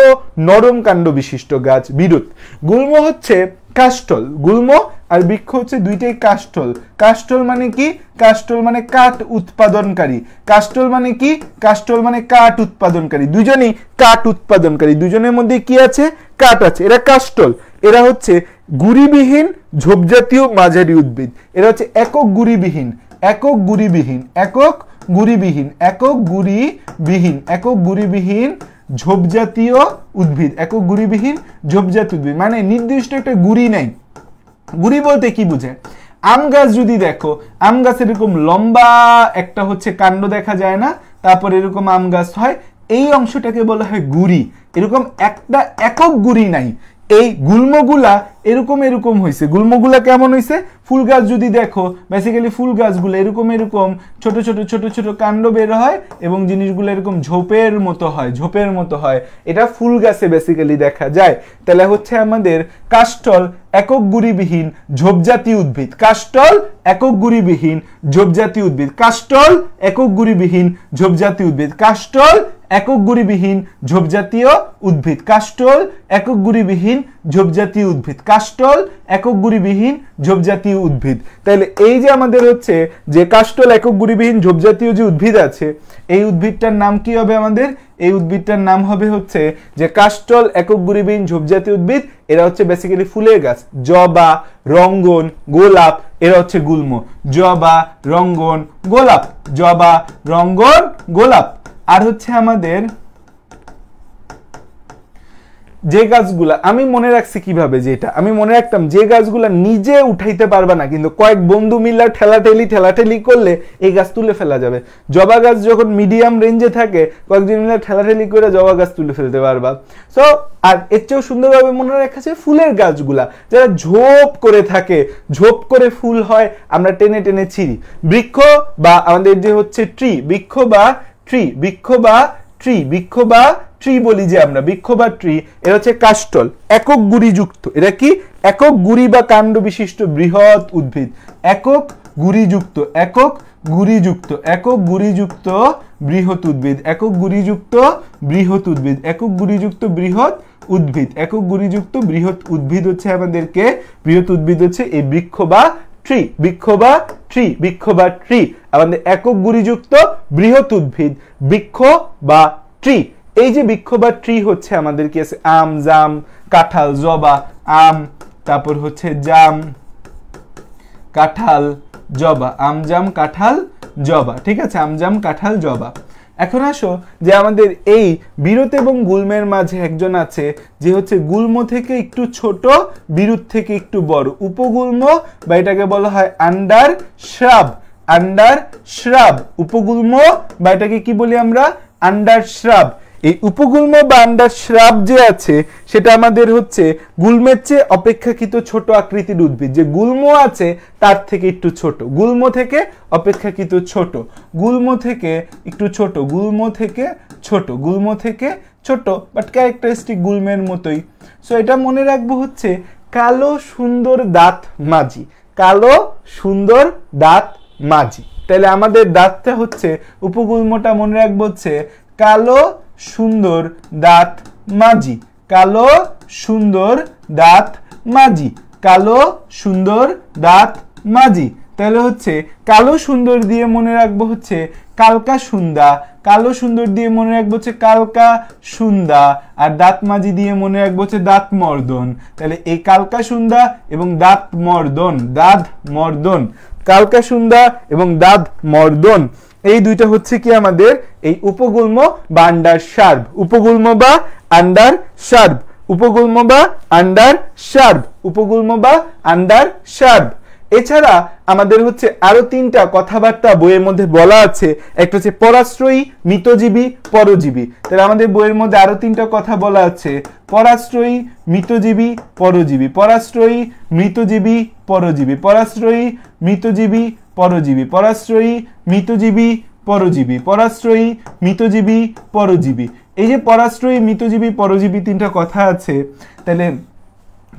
নরম কাণ্ড বিশিষ্ট গাছ, বিরুৎ। গুল্ম হচ্ছে কাষ্ঠল, গুল্ম আর বৃক্ষ হচ্ছে দুইটাই কাষ্ঠল। কাষ্ঠল মানে কি? কাষ্ঠল মানে কাঠ উৎপাদনকারী। কাষ্ঠল মানে কি? কাষ্ঠল মানে কাঠ উৎপাদনকারী, দুজনেই কাঠ উৎপাদনকারী, দুজনের মধ্যে কি আছে? কাঠ আছে। এরা কাষ্ঠল, এরা হচ্ছে গুড়িবিহীন ঝোপজাতীয় মাঝারি উদ্ভিদ। এরা হচ্ছে একক গুড়িবিহীন, একক গুড়িবিহীন, একক গুড়িবিহীন, একক গুড়িবিহীন, একক গুড়িবিহীন ঝোপজাতীয় উদ্ভিদ, একক গুড়িবিহীন ঝোপজাতীয় উদ্ভিদ, মানে নির্দিষ্ট একটা গুড়ি নাই। গুড়ি বলতে কি বুঝায়? আম গাছ যদি দেখো, আম গাছের এরকম লম্বা একটা হচ্ছে কাণ্ড দেখা যায় না, তারপর এরকম আম গাছ হয়, এই অংশটাকে বলা হয় গুড়ি। এরকম একটা একক গুড়ি নাই। এই গুল্মগুলা এরকম এরকম হয়েছে। গুল্মগুলা কেমন হয়েছে? ফুল গাছ যদি দেখো, বেসিক্যালি ফুল গাছগুলো এরকম এরকম ছোট ছোট ছোট ছোট কাণ্ড বের হয় এবং জিনিসগুলো এরকম ঝোপের মতো হয়, ঝোপের মতো হয়। এটা ফুল গাছে বেসিক্যালি দেখা যায়। তাহলে হচ্ছে আমাদের কাষ্ঠল একক গুড়িবিহীন ঝোপজাতীয় উদ্ভিদ, কাষ্ঠল একক গুড়িবিহীন ঝোপজাতীয় উদ্ভিদ, কাষ্ঠল একক গুড়িবিহীন ঝোপজাতীয় উদ্ভিদ, কাষ্ঠল একক গুড়িবিহীন ঝোপজাতীয় উদ্ভিদ, কাষ্ঠল একক গুড়িবিহীন ঝোপজাতীয় উদ্ভিদ, কাষ্ঠল একক গুড়িবিহীন ঝোপজাতীয় উদ্ভিদ। তাহলে এই যে আমাদের হচ্ছে যে কাষ্ঠল একক গুড়িবিহীন ঝোপজাতীয় যে উদ্ভিদ আছে, এই উদ্ভিদটার নাম কি হবে আমাদের? এই উদ্ভিদটার নাম হবে হচ্ছে যে কাষ্ঠল একক গুড়িবিহীন ঝোপজাতীয় উদ্ভিদ। এরা হচ্ছে বেসিক্যালি ফুলের গাছ, জবা, রঙ্গন, গোলাপ, এরা হচ্ছে গুল্ম। জবা, রঙ্গন, গোলাপ, জবা, রঙ্গন, গোলাপ। আর হচ্ছে আমাদের যে গাছগুলা আমি মনে রাখছি কিভাবে, যেটা আমি মনে রাখতাম, যে গাছগুলা নিজে উঠাইতে পারবা না কিন্তু কয়েক বন্ধু মিলে ঠেলাঠেলি করলে এই গাছ তুলে ফেলা যাবে। জবা গাছ যখন মিডিয়াম রেঞ্জে থাকে, কয়েকজন মিলে ঠেলাঠেলি করে জবা গাছ তুলে ফেলতে পারবা। সো আর এর চেয়েও সুন্দরভাবে মনে রাখা যায় ফুলের গাছগুলা, যারা ঝোপ করে থাকে, ঝোপ করে ফুল হয়, আমরা টেনে টেনে ছিঁড়ি। বৃক্ষ বা আমাদের যে হচ্ছে ট্রি, বৃক্ষ বা ট্রি, বৃক্ষ বা ট্রি, বৃক্ষ বা ট্রি বলি যে আমরা, বৃক্ষ বা ট্রি, এরা হচ্ছে কাষ্ঠল একক গুড়িযুক্ত। এরা কি? একক গুড়ি বা কাণ্ড বিশিষ্ট বৃহৎ উদ্ভিদ, একক গুড়িযুক্ত, একক গুড়িযুক্ত, একক গুড়িযুক্ত বৃহৎ উদ্ভিদ, একক গুড়িযুক্ত বৃহৎ উদ্ভিদ, একক গুড়িযুক্ত বৃহৎ উদ্ভিদ, একক গুড়িযুক্ত বৃহৎ উদ্ভিদ হচ্ছে আমাদেরকে, বৃহৎ উদ্ভিদ হচ্ছে এই বৃক্ষ বা ট্রি, বৃক্ষ বা ট্রি, বৃক্ষ বা ট্রি, আমাদের একক গুড়িযুক্ত বৃহৎ উদ্ভিদ, বৃক্ষ বা ট্রি। এই যে বৃক্ষ বা ট্রি হচ্ছে আমাদের কি আছে? আম, জাম, কাঁঠাল, জবা, আম, তারপর হচ্ছে জাম, কাঁঠাল, জবা, আম, জাম, কাঁঠাল, জবা, ঠিক আছে? আম, জাম, কাঁঠাল, জবা। এখন আসো যে আমাদের এই বিরুৎ এবং গুল্মের মাঝে একজন আছে যে হচ্ছে গুল্ম থেকে একটু ছোট, বিরুৎ থেকে একটু বড়, উপগুল্ম বা এটাকে বলা হয় আন্ডার শ্রাব, আন্ডার শ্রাব, উপগুল্ম বা এটাকে কি বলি আমরা? Under shrub. এই উপগুল্ম বা আন্ডার শ্রাব যে আছে সেটা আমাদের হচ্ছে গুল্মের চেয়ে অপেক্ষাকৃত ছোট আকৃতির উদ্ভিদ। যে গুল্ম আছে তার থেকে একটু ছোট, গুল্ম থেকে অপেক্ষাকৃত ছোট, গুল্ম থেকে একটু ছোট, গুল্ম থেকে ছোট, গুল্ম থেকে ছোট, বাট ক্যারেক্টারিস্টিক গুল্মের মতোই। সো এটা মনে রাখবো হচ্ছে কালো সুন্দর দাঁত মাঝি, কালো সুন্দর দাঁত মাঝি। তাহলে আমাদের দাঁতটা হচ্ছে, উপগুল্মটা মনে রাখবো হচ্ছে কালো সুন্দর দাঁত মাঝি, কালো সুন্দর দাঁত মাঝি, কালো সুন্দর দাঁত মাঝি। তাহলে হচ্ছে কালো সুন্দর দিয়ে মনে রাখবো হচ্ছে কালকা সুন্দা, কালো সুন্দর দিয়ে মনে রাখবো হচ্ছে কালকা সুন্দা, আর দাঁত মাঝি দিয়ে মনে রাখবো হচ্ছে দাঁত মর্দন। তাহলে এই কালকা সুন্দা এবং দাঁত মর্দন, দাঁত মর্দন, কালকা সুন্দা এবং দাঁত মর্দন, এই দুইটা হচ্ছে কি আমাদের এই উপগুল্ম বা আন্ডার শার্ব, উপগুল্ম বা আন্ডার শার্ব, উপগুল্ম বা আন্ডার শার্ব, উপগুল্ম বা আন্ডার শার্ব। এছাড়া আমাদের হচ্ছে আরো তিনটা কথাবার্তা বইয়ের মধ্যে বলা আছে, একটা হচ্ছে পরাশ্রয়ী, মৃতজীবী, পরজীবী। তাহলে আমাদের বইয়ের মধ্যে আরো তিনটা কথা বলা আছে, পরাশ্রয়ী, মৃতজীবী, পরজীবী, পরাশ্রয়ী, মৃতজীবী, পরজীবী, পরাশ্রয়ী, মৃতজীবী, পরজীবী, পরাশ্রয়ী, মৃতজীবী, পরজীবী, পরাশ্রয়ী, মৃতজীবী, পরজীবী। এই যে পরাশ্রয়ী, মৃতজীবী, পরজীবী তিনটা কথা আছে, তাহলে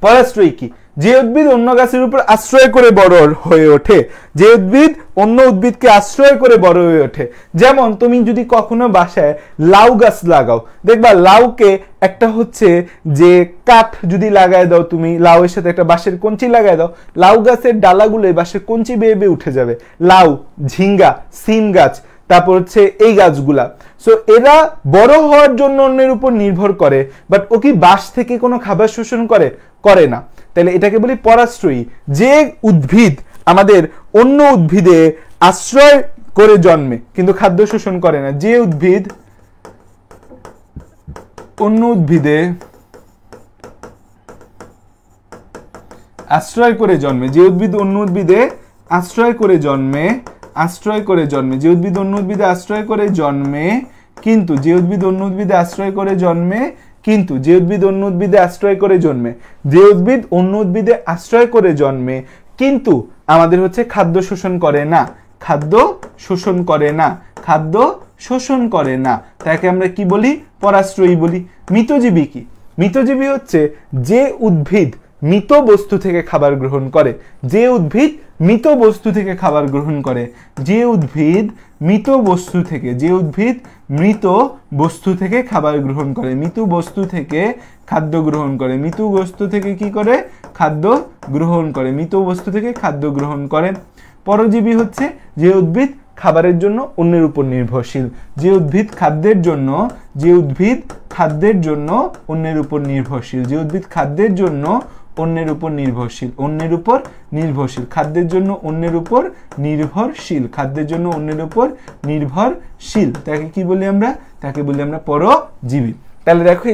পরাশ্রয়ী কি? যে উদ্ভিদ অন্য গাছের উপর আশ্রয় করে বড় হয়ে ওঠে, যে উদ্ভিদ অন্য উদ্ভিদকে আশ্রয় করে বড় হয়ে ওঠে। যেমন তুমি যদি কখনো বাসায় লাউ গাছ লাগাও, দেখবা লাউকে একটা হচ্ছে যে কাঠ যদি লাগায় দাও, তুমি লাউয়ের সাথে একটা বাঁশের কঞ্চি লাগায় দাও, লাউ গাছের ডালাগুলো বাঁশের কঞ্চি বেয়ে বেয়ে উঠে যাবে। লাউ, ঝিঙ্গা, সিম গাছ, তারপর হচ্ছে এই গাছগুলা। সো এরা বড় হওয়ার জন্য অন্যের উপর নির্ভর করে, বাট ও কি বাঁশ থেকে কোনো খাবার শোষণ করে? করে না। তাহলে এটাকে বলি পরাশ্রয়ী। যে উদ্ভিদ আমাদের অন্য উদ্ভিদে আশ্রয় করে জন্মে কিন্তু খাদ্য শোষণ করে না, যে উদ্ভিদ অন্য উদ্ভিদে আশ্রয় করে জন্মে, যে উদ্ভিদ অন্য উদ্ভিদে আশ্রয় করে জন্মে, আশ্রয় করে জন্মে, যে উদ্ভিদ অন্য উদ্ভিদে আশ্রয় করে জন্মে, কিন্তু যে উদ্ভিদ অন্য উদ্ভিদে আশ্রয় করে জন্মে, কিন্তু যে উদ্ভিদ অন্য উদ্ভিদে আশ্রয় করে জন্মে, যে উদ্ভিদ অন্য উদ্ভিদে আশ্রয় করে জন্মে কিন্তু আমাদের হচ্ছে খাদ্য শোষণ করে না, খাদ্য শোষণ করে না, খাদ্য শোষণ করে না, তাকে আমরা কি বলি? পরাশ্রয়ী বলি। মৃতজীবী কি? মৃতজীবী হচ্ছে যে উদ্ভিদ মৃত বস্তু থেকে খাবার গ্রহণ করে, যে উদ্ভিদ মৃত বস্তু থেকে খাবার গ্রহণ করে, যে উদ্ভিদ মৃত বস্তু থেকে, যে উদ্ভিদ মৃত বস্তু থেকে খাবার গ্রহণ করে, মৃত বস্তু থেকে খাদ্য গ্রহণ করে, মৃত বস্তু থেকে কি করে? খাদ্য গ্রহণ করে, মৃত বস্তু থেকে খাদ্য গ্রহণ করে। পরজীবী হচ্ছে যে উদ্ভিদ খাবারের জন্য অন্যের উপর নির্ভরশীল, যে উদ্ভিদ খাদ্যের জন্য, যে উদ্ভিদ খাদ্যের জন্য অন্যের উপর নির্ভরশীল, যে উদ্ভিদ খাদ্যের জন্য অন্যের উপর নির্ভরশীল, অন্যের উপর নির্ভরশীল, খাদ্যের জন্য অন্যের উপর নির্ভরশীল, খাদ্যের জন্য অন্যের উপর নির্ভরশীল, তাকে কি বলি আমরা? তাকে বলি আমরা পরজীবী। তাহলে দেখো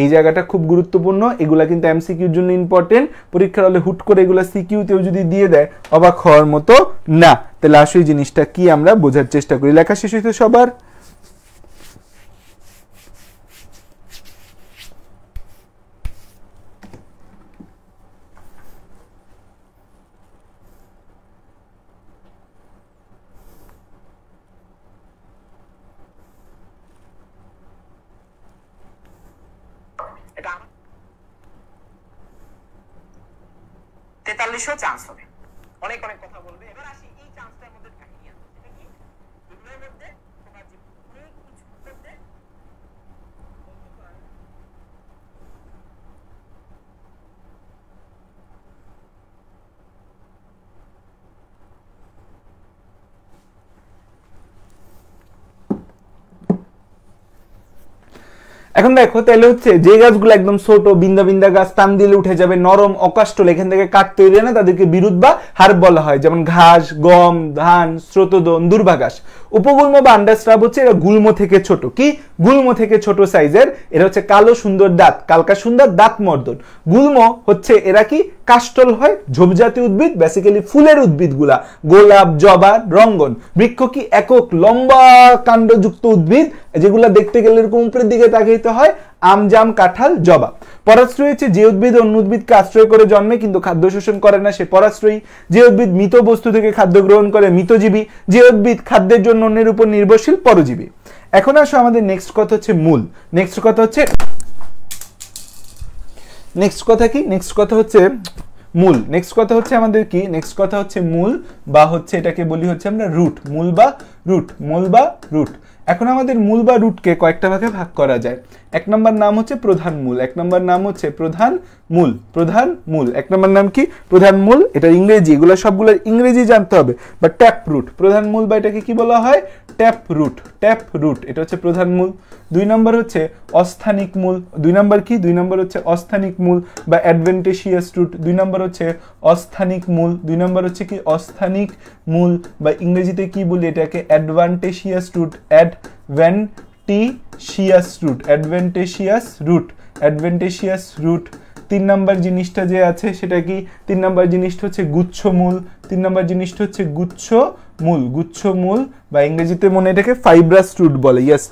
এই জায়গাটা খুব গুরুত্বপূর্ণ, এগুলা কিন্তু এমসিকিউর জন্য ইম্পর্টেন্ট। পরীক্ষার হলে হুট করে এগুলা সিকিউতেও যদি দিয়ে দেয় অবাক হওয়ার মতো না। তাহলে আসলে জিনিসটা কি আমরা বোঝার চেষ্টা করি। লেখা শেষ হইতে সবার? চান্স হবে, অনেক অনেক কথা বলবে। এবার আসি এই চান্সটার মধ্যে কাহিনী আছে, সেটা কি? এগুলোর মধ্যে তোমার যে অনেক কিছু মধ্যে এখন দেখো তাহলে হচ্ছে যে গাছগুলো একদম ছোট বিন্দা বিন্দা গাছ, টান দিলে উঠে যাবে, নরম, অকাষ্টল, এখান থেকে কাঠ তৈরি হয় না, তাদেরকে বিরুৎ বা হার্ব বলা হয়। যেমন ঘাস, গম, ধান, স্রোতোদন, দুর্বাঘাস। উপগুল্ম বা আন্ডারস্রাব হচ্ছে এরা গুল্ম থেকে ছোট, কি গুল্ম থেকে ছোট সাইজের। এরা হচ্ছে কালো সুন্দর দাঁত, কালকা সুন্দর দাঁত মর্দন। গুল্ম হচ্ছে এরা কি কাষ্টল হয়, ঝোপজাতীয় উদ্ভিদ, বেসিক্যালি ফুলের উদ্ভিদ গুলা, গোলাপ, জবা, রঙ্গন। বৃক্ষ কি একক লম্বা কাণ্ডযুক্ত উদ্ভিদ, যেগুলা দেখতে গেলে এরকম উপরের দিকে তাকাইতে হয়, আম, জাম, কাঁঠাল, জবা। পরাশ্রয়ী হচ্ছে যে উদ্ভিদ অন্য উদ্ভিদকে আশ্রয় করে জন্মে কিন্তু খাদ্য শোষণ করে না, সে পরাশ্রয়ী। যে উদ্ভিদ মৃত বস্তু থেকে খাদ্য গ্রহণ করে, মৃতজীবী। যে উদ্ভিদ খাদ্যের জন্য অন্যের উপর নির্ভরশীল, পরজীবী। এখন আসো আমাদের নেক্সট কথা হচ্ছে মূল। নেক্সট কথা হচ্ছে মূল। নেক্সট কথা হচ্ছে আমাদের কি? নেক্সট কথা হচ্ছে মূল, বা হচ্ছে এটাকে বলি হচ্ছে আমরা রুট। মূল বা রুট, মূল বা রুট। এখন আমাদের মূল বা রুটকে কয়েকটা ভাগে ভাগ করা যায়। এক নম্বর নাম হচ্ছে প্রধান মূল, এক নম্বর নাম হচ্ছে প্রধান মূল। প্রধান মূল এক নম্বর নাম কি? প্রধান মূল। এটা ইংরেজি, এগুলো সবগুলো ইংরেজি জানতে হবে। বা ট্যাপ রুট, প্রধান মূল বা এটাকে কি বলা হয়? ট্যাপ রুট, ট্যাপ রুট, এটা হচ্ছে প্রধান মূল। দুই নম্বর হচ্ছে অস্থানিক মূল। দুই নম্বর কি? দুই নম্বর হচ্ছে অস্থানিক মূল বা অ্যাডভেন্টেশিয়াস রুট। দুই নম্বর হচ্ছে অস্থানিক মূল। দুই নম্বর হচ্ছে কি? অস্থানিক মূল বা ইংরেজিতে কি বলি এটাকে? Adventitious root, adventitious root, adventitious root, adventitious root. 3 number জিনিসটা যে আছে সেটা কি 3 নাম্বার জিনিসটা হচ্ছে গুচ্ছমূল 3 নাম্বার জিনিসটা হচ্ছে গুচ্ছমূল বা ইংরেজিতে মনে এটাকে ফাইব্রাস রুট বলে ইয়েস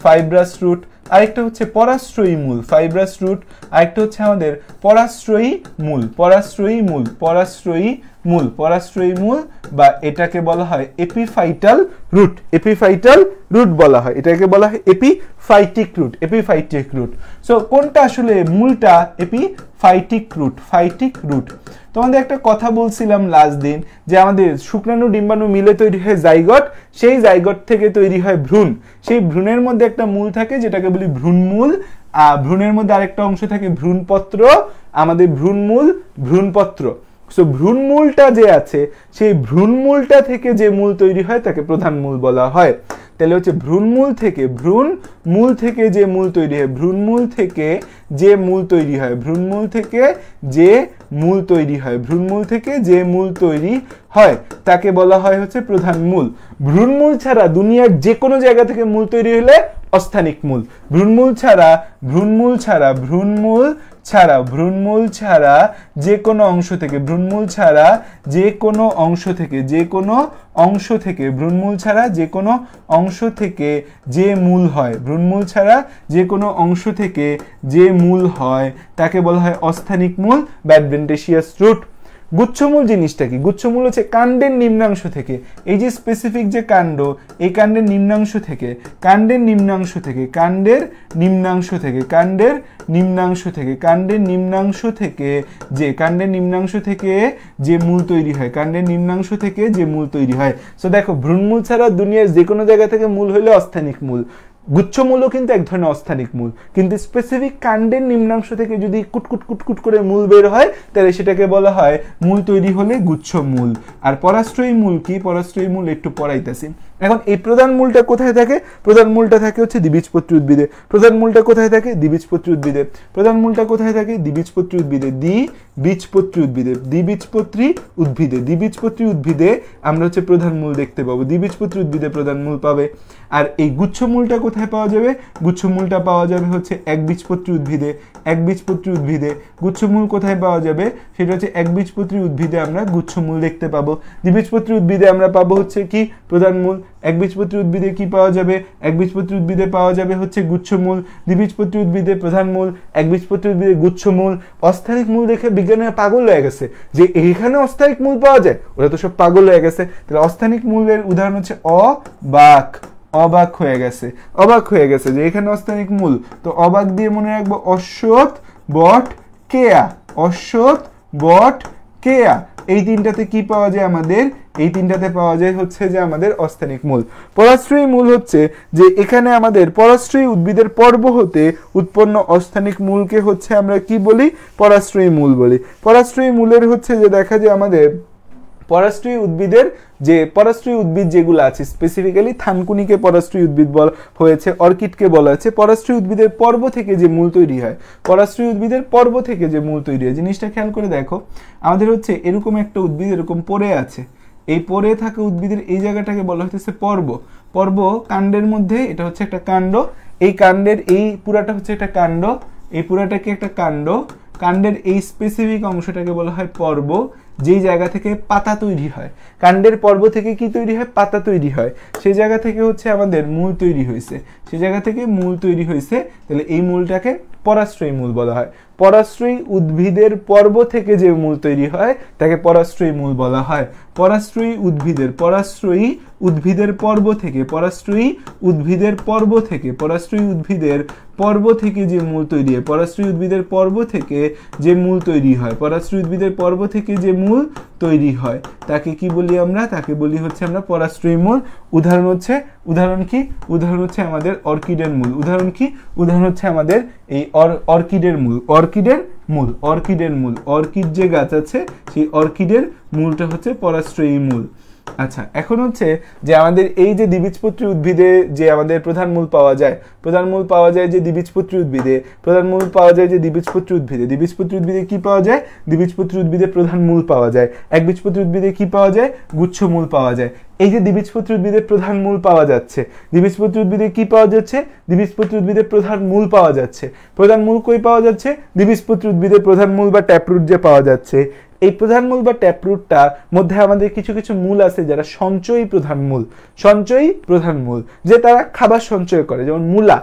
ফাইব্রাস রুট আরেকটা হচ্ছে পরাশ্রয়ী মূল ফাইব্রাস রুট আরেকটা হচ্ছে আমাদের পরাশ্রয়ী মূল বা এটাকে বলা হয় এপিফাইটাল রুট বলা হয় এটাকে বলা হয় এপিফাইটিক রুট সো কোনটা আসলে মূলটা এপিফাইটিক রুট তোমাদের একটা কথা বলছিলাম লাস্ট দিন যে আমাদের শুক্রাণু ডিম্বাণু মিলে তৈরি হয় জাইগট সেই জাইগট থেকে তৈরি হয় ভ্রূণ সেই ভ্রূণের মধ্যে একটা মূল থাকে যেটাকে বলি ভ্রূণমূল ভ্রূণের মধ্যে আরেকটা অংশ থাকে ভ্রূণপত্র আমাদের ভ্রূণপত্র সো ভ্রূণমূলটা যে আছে সেই ভ্রূণমূলটা থেকে যে মূল তৈরি হয় তাকে প্রধান মূল বলা হয় তাহলে হচ্ছে ভ্রূণমূল থেকে যে মূল তৈরি হয় তাকে বলা হয় হচ্ছে প্রধান মূল ভ্রূণমূল ছাড়া দুনিয়ার যে কোনো জায়গা থেকে মূল তৈরি হলে অস্থানিক মূল ভ্রূণমূল ছাড়া যে কোনো অংশ থেকে ভ্রূণমূল ছাড়া যে কোনো অংশ থেকে যে মূল হয় তাকে বলা হয় অস্থানিক মূল বা অ্যাডভেন্টিশিয়াস রুট গুচ্ছমূল জিনিসটা কি গুচ্ছমূল হচ্ছে কাণ্ডের নিম্নাংশ থেকে এই যে স্পেসিফিক যে কাণ্ড এই কাণ্ডের নিম্নাংশ থেকে যে মূল তৈরি হয় সো দেখো ভ্রূণমূল ছাড়া দুনিয়ার যে কোনো জায়গা থেকে মূল হইলে অস্থানিক মূল গুচ্ছমূলও কিন্তু এক ধরনের অস্থানিক মূল কিন্তু স্পেসিফিক কাণ্ডের নিম্নাংশ থেকে যদি কুটকুট করে মূল বের হয় তাহলে সেটাকে বলা হয় মূল তৈরি হলে গুচ্ছমূল আর পরাশ্রয়ী মূল কি পরাশ্রয়ী মূল একটু পড়াইতেছি এখন এই প্রধান মূলটা কোথায় থাকে প্রধান মূলটা থাকে হচ্ছে দ্বিবীজপত্রী উদ্ভিদে দ্বিবীজপত্রী উদ্ভিদে আমরা হচ্ছে প্রধান মূল দেখতে পাবো দ্বিবীজপত্রী উদ্ভিদে প্রধান মূল পাবে আর এই গুচ্ছমূলটা কোথায় পাওয়া যাবে গুচ্ছমূলটা পাওয়া যাবে হচ্ছে একবীজপত্রী উদ্ভিদে গুচ্ছমূল কোথায় পাওয়া যাবে সেটা হচ্ছে একবীজপত্রী উদ্ভিদে আমরা গুচ্ছমূল দেখতে পাবো দ্বিবীজপত্রী উদ্ভিদে আমরা পাবো হচ্ছে কি প্রধান মূল একবীজপত্রী উদ্ভিদে কি পাওয়া যাবে একবীজপত্রী উদ্ভিদে পাওয়া যাবে হচ্ছে গুচ্ছমূল দ্বিবীজপত্রী উদ্ভিদে প্রধান মূল একবীজপত্রী উদ্ভিদে গুচ্ছমূল অস্থানিক মূল দেখে বিজ্ঞানীরা পাগল হয়ে গেছে যে এইখানে অস্থানিক মূল পাওয়া যায় ওরা তো সব পাগল হয়ে গেছে তাহলে অস্থানিক মূলের উদাহরণ হচ্ছে অবাক হয়ে গেছে যে এখানে অস্থানিক মূল তো অবাক দিয়ে মনে রাখবো অশ্বত্থ বট কেয়া এই তিনটাতে কি পাওয়া যায় আমাদের এই তিনটাতে পাওয়া যায় হচ্ছে যে আমাদের অস্থানিক মূল পরাশ্রয়ী মূল হচ্ছে যে এখানে আমাদের পরাশ্রয়ী উদ্ভিদের পর্ব হতে উৎপন্ন অস্থানিক মূলকে হচ্ছে আমরা কি বলি পরাশ্রয়ী মূল বলি পরাশ্রয়ী মূলের হচ্ছে যে দেখা যায় আমাদের পরাশ্রয়ী উদ্ভিদ যেগুলো আছে স্পেসিফিক্যালি থানকুনিকে পরাশ্রয়ী উদ্ভিদ বলা হয়েছে অর্কিডকে বলা হয়েছে পরাশ্রয়ী উদ্ভিদের পর্ব থেকে যে মূল তৈরি হয় জিনিসটা খেয়াল করে দেখো আমাদের হচ্ছে এরকম একটা উদ্ভিদ এরকম পড়ে আছে এই পড়ে থাকা উদ্ভিদের এই জায়গাটাকে বলা হচ্ছে পর্ব কাণ্ডের মধ্যে এটা হচ্ছে একটা কাণ্ড এই কাণ্ডের এই পুরাটা হচ্ছে একটা কাণ্ড এই পুরাটাকে একটা কাণ্ডের এই স্পেসিফিক অংশটাকে বলা হয় পর্ব যেই জায়গা থেকে পাতা তৈরি হয় কাণ্ডের পর্ব থেকে কি তৈরি হয় পাতা তৈরি হয় সেই জায়গা থেকে হচ্ছে আমাদের মূল তৈরি হয়েছে তাহলে এই মূলটাকে পরাশ্রয়ী মূল বলা হয় পরাশ্রয়ী উদ্ভিদের পর্ব থেকে যে মূল তৈরি হয় তাকে পরাশ্রয়ী মূল বলা হয় পরাশ্রয়ী উদ্ভিদের পর্ব থেকে যে মূল তৈরি হয় পরাশ্রয়ী উদ্ভিদের পর্ব থেকে যে মূল তৈরি হয় তাকে কি বলি আমরা তাকে বলি হচ্ছে আমরা পরাশ্রয়ী মূল উদাহরণ হচ্ছে আমাদের অর্কিডের মূল উদাহরণ হচ্ছে আমাদের এই অর্কিডের মূল অর্কিড যে গাছ আছে সেই অর্কিডের মূলটা হচ্ছে পরাশ্রয়ী মূল আচ্ছা, এখন হচ্ছে যে আমাদের এই যে দ্বিবীজপত্রী উদ্ভিদে যে আমাদের প্রধান মূল পাওয়া যায় যে দ্বিবীজপত্রী উদ্ভিদে দ্বিবীজপত্রী উদ্ভিদে কি পাওয়া যায়? দ্বিবীজপত্রী উদ্ভিদে প্রধান মূল পাওয়া যায়। একবীজপত্রী উদ্ভিদে কি পাওয়া যায়? গুচ্ছ মূল পাওয়া যায়। এই যে দ্বিবীজপত্রী উদ্ভিদে প্রধান মূল পাওয়া যাচ্ছে, দ্বিবীজপত্রী উদ্ভিদে কি পাওয়া যাচ্ছে? দ্বিবীজপত্রী উদ্ভিদে প্রধান মূল পাওয়া যাচ্ছে। প্রধান মূল কই পাওয়া যাচ্ছে? দ্বিবীজপত্রী উদ্ভিদে প্রধান মূল বা ট্যাপরুট যে পাওয়া যাচ্ছে। এই প্রধান মূল বা ট্যাপরুটটা মধ্যে আমাদের কিছু কিছু মূল আছে যারা সঞ্চয়ী প্রধান মূল, যে তারা খাবার সঞ্চয় করে, যেমন মূলা,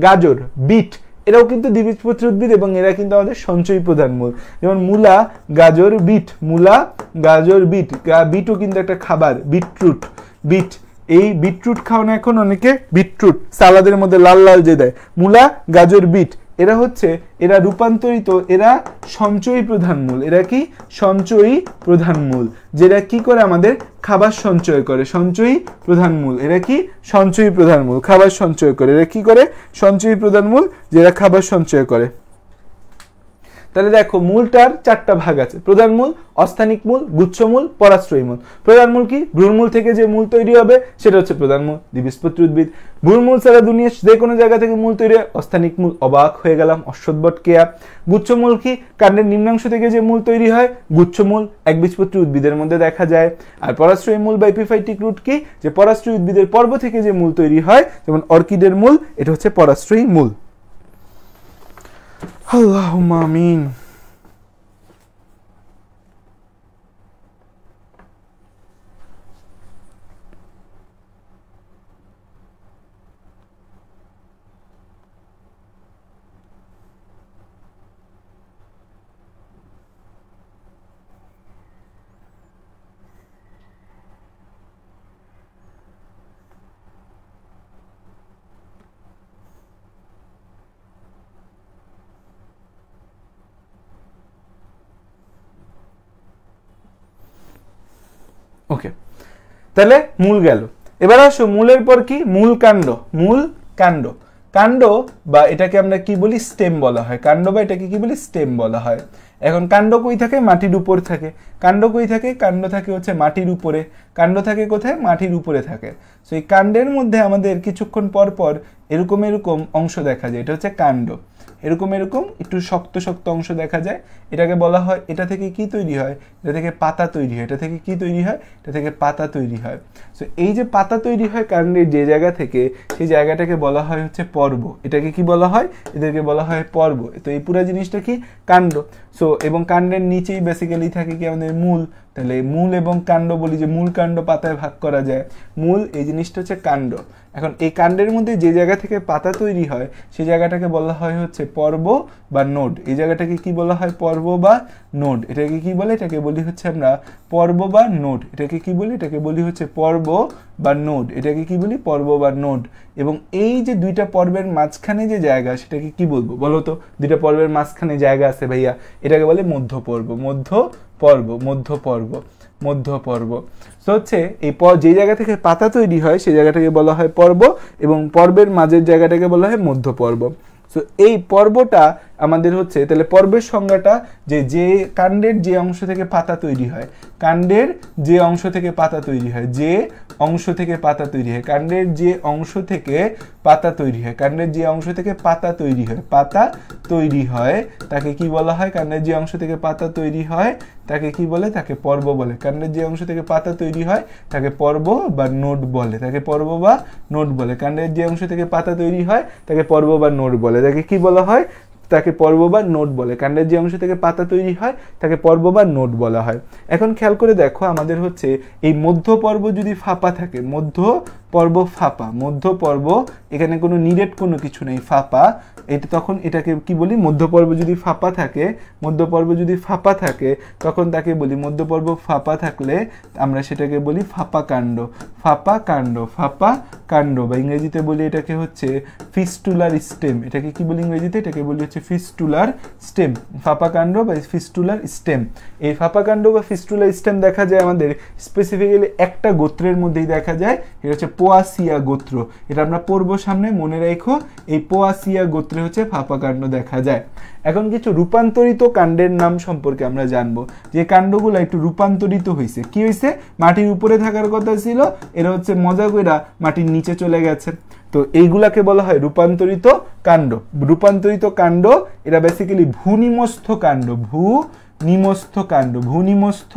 গাজর, বিট, এরাও কিন্তু দ্বিবীজপত্রী উদ্ভিদ এবং এরা কিন্তু আমাদের সঞ্চয়ী প্রধান মূল। যেমন মূলা, গাজর, বিট, বিটও কিন্তু একটা খাবার। বিট, এই বিটরুট খাও না এখন অনেকে? বিটরুট সালাদের মধ্যে লাল লাল যে দেয়। মূলা, গাজর, বিট এরা রূপান্তরিত, এরা সঞ্চয়ী প্রধান মূল। এরা কি? সঞ্চয়ী প্রধান মূল, যেটা কি করে আমাদের খাবার সঞ্চয় করে। সঞ্চয়ী প্রধান মূল, এরা কি? সঞ্চয়ী প্রধান মূল, খাবার সঞ্চয় করে। এরা কি করে? সঞ্চয়ী প্রধান মূল, যেটা খাবার সঞ্চয় করে। তাহলে দেখো মূলটার চারটা ভাগ আছে: প্রধান মূল, অস্থানিক মূল, গুচ্ছমূল, পরাশ্রয়ী মূল। প্রধান মূল কি? ভ্রূণমূল থেকে যে মূল তৈরি হবে সেটা হচ্ছে প্রধান মূল, দ্বিবীজপত্রী উদ্ভিদ। ভ্রূণমূল ছাড়া দুনিয়ার যে কোনো জায়গা থেকে মূল তৈরি হয়, অস্থানিক মূল। অবাক হয়ে গেলাম, অশ্বৎবট কেয়া। গুচ্ছমূল কি? কাণ্ডের নিম্নাংশ থেকে যে মূল তৈরি হয়, গুচ্ছমূল, একবীজপত্রী উদ্ভিদের মধ্যে দেখা যায়। আর পরাশ্রয়ী মূল বা এপিফাইটিক রুট কি? যে পরাশ্রয়ী উদ্ভিদের পর্ব থেকে যে মূল তৈরি হয়, যেমন অর্কিডের মূল, এটা হচ্ছে পরাশ্রয়ী মূল। আল্লাহুম্মা আমিন। ওকে, তাহলে মূল গেল। এবার আসো মূলের পর কি? মূল কাণ্ড। কাণ্ড বা এটাকে আমরা কি বলি? স্টেম বলা হয়। কাণ্ড বা এটাকে কি বলি? স্টেম বলা হয়। এখন কাণ্ড কই থাকে? মাটির উপর থাকে। কাণ্ড কই থাকে? কাণ্ড থাকে হচ্ছে মাটির উপরে। কাণ্ড থাকে কোথায়? মাটির উপরে থাকে। সো এই কাণ্ডের মধ্যে আমাদের কিছুক্ষণ পর পর এরকম অংশ দেখা যায়, এটা হচ্ছে কাণ্ড। এরকম একটু শক্ত অংশ দেখা যায়, এটাকে বলা হয়। এটা থেকে কি তৈরি হয়? এটা থেকে পাতা তৈরি হয়। এটা থেকে কি তৈরি হয়? এটা থেকে পাতা তৈরি হয়। সো এই যে পাতা তৈরি হয় কাণ্ডের যে জায়গা থেকে, সেই জায়গাটাকে বলা হয় হচ্ছে পর্ব। এটাকে কি বলা হয়? এদেরকে বলা হয় পর্ব। তো এই পুরো জিনিসটা কি? কাণ্ড। সো এবং কাণ্ডের নিচেই বেসিক্যালি থাকে কি? আমাদের মূল। তাহলে মূল এবং কাণ্ড বলি যে মূল কাণ্ড পাতায় ভাগ করা যায়। মূল এই জিনিসটা হচ্ছে কাণ্ড। এখন এই কাণ্ডের মধ্যে যে জায়গা থেকে পাতা তৈরি হয় সেই জায়গাটাকে বলা হয় হচ্ছে পর্ব বা নোড। এই জায়গাটাকে কি বলা হয়? পর্ব বা নোড। এটাকে কি বলে? এটাকে বলি হচ্ছে আমরা পর্ব বা নোড। এটাকে কি বলি? এটাকে বলি হচ্ছে পর্ব বা নোড। এটাকে কি বলি? পর্ব বা নোড। এবং এই যে দুইটা পর্বের মাঝখানে যে জায়গা, সেটাকে কি বলবো বলো তো? দুইটা পর্বের মাঝখানে জায়গা আছে ভাইয়া, এটাকে বলে মধ্যপর্ব। মধ্যপর্ব। তো হচ্ছে এই যে জায়গা থেকে পাতা তৈরি হয় সেই জায়গাটাকে বলা হয় পর্ব, এবং পর্বের মাঝের জায়গাটাকে বলা হয় মধ্যপর্ব। সো এই পর্বটা আমাদের হচ্ছে, তাহলে পর্বের সংজ্ঞাটা যে কাণ্ডের যে অংশ থেকে পাতা তৈরি হয়, কাণ্ডের যে অংশ থেকে পাতা তৈরি হয়, কাণ্ডের যে অংশ থেকে পাতা তৈরি হয় তাকে কি বলা হয়? কাণ্ডের যে অংশ থেকে পাতা তৈরি হয় তাকে কি বলে? তাকে পর্ব বলে। কাণ্ডের যে অংশ থেকে পাতা তৈরি হয় তাকে পর্ব বা নোড বলে। কাণ্ডের যে অংশ থেকে পাতা তৈরি হয় তাকে পর্ব বা নোড বলে। তাকে কি বলা হয়? তাকে পর্ব বা নোড বলে। কাণ্ডের যে অংশ থেকে পাতা তৈরি হয় তাকে পর্ব বা নোড বলা হয়। এখন খেয়াল করে দেখো, আমাদের হচ্ছে এই মধ্যপর্ব যদি ফাঁপা থাকে, মধ্যপর্ব এখানে কোনো নিরেট কোনো কিছু নেই, ফাঁপা, এটা তখন এটাকে কি বলি? মধ্যপর্ব যদি ফাঁপা থাকে তখন তাকে বলি, মধ্যপর্ব ফাঁপা থাকলে আমরা সেটাকে বলি ফাঁপা কাণ্ড বা ইংরেজিতে বলি এটাকে হচ্ছে ফিস্টুলার স্টেম। এটাকে কি বলি ইংরেজিতে? এটাকে বলি হচ্ছে ফিস্টুলার স্টেম। ফাঁপা কাণ্ড বা ফিস্টুলার স্টেম। এই ফাঁপা কাণ্ড বা ফিস্টুলার স্টেম দেখা যায় আমাদের স্পেসিফিক্যালি একটা গোত্রের মধ্যেই দেখা যায়, এটা হচ্ছে পোয়াসিয়া গোত্র, এটা আমরা পড়বো সামনে, মনে রেখো এই পোয়াসিয়া গোত্রে হচ্ছে ফাঁপা কাণ্ড দেখা যায়। এখন কিছু রূপান্তরিত কাণ্ডের নাম সম্পর্কে আমরা জানবো, যে কাণ্ডগুলো একটু রূপান্তরিত হয়েছে। কি হয়েছে? মাটির উপরে থাকার কথা ছিল, এরা হচ্ছে মজা কইরা মাটির নিচে চলে গেছে। তো এইগুলাকে বলা হয় রূপান্তরিত কাণ্ড। রূপান্তরিত কাণ্ড এরা বেসিক্যালি ভূনিমস্থ কাণ্ড, ভূনিমস্থ কাণ্ড, ভূনিমস্থ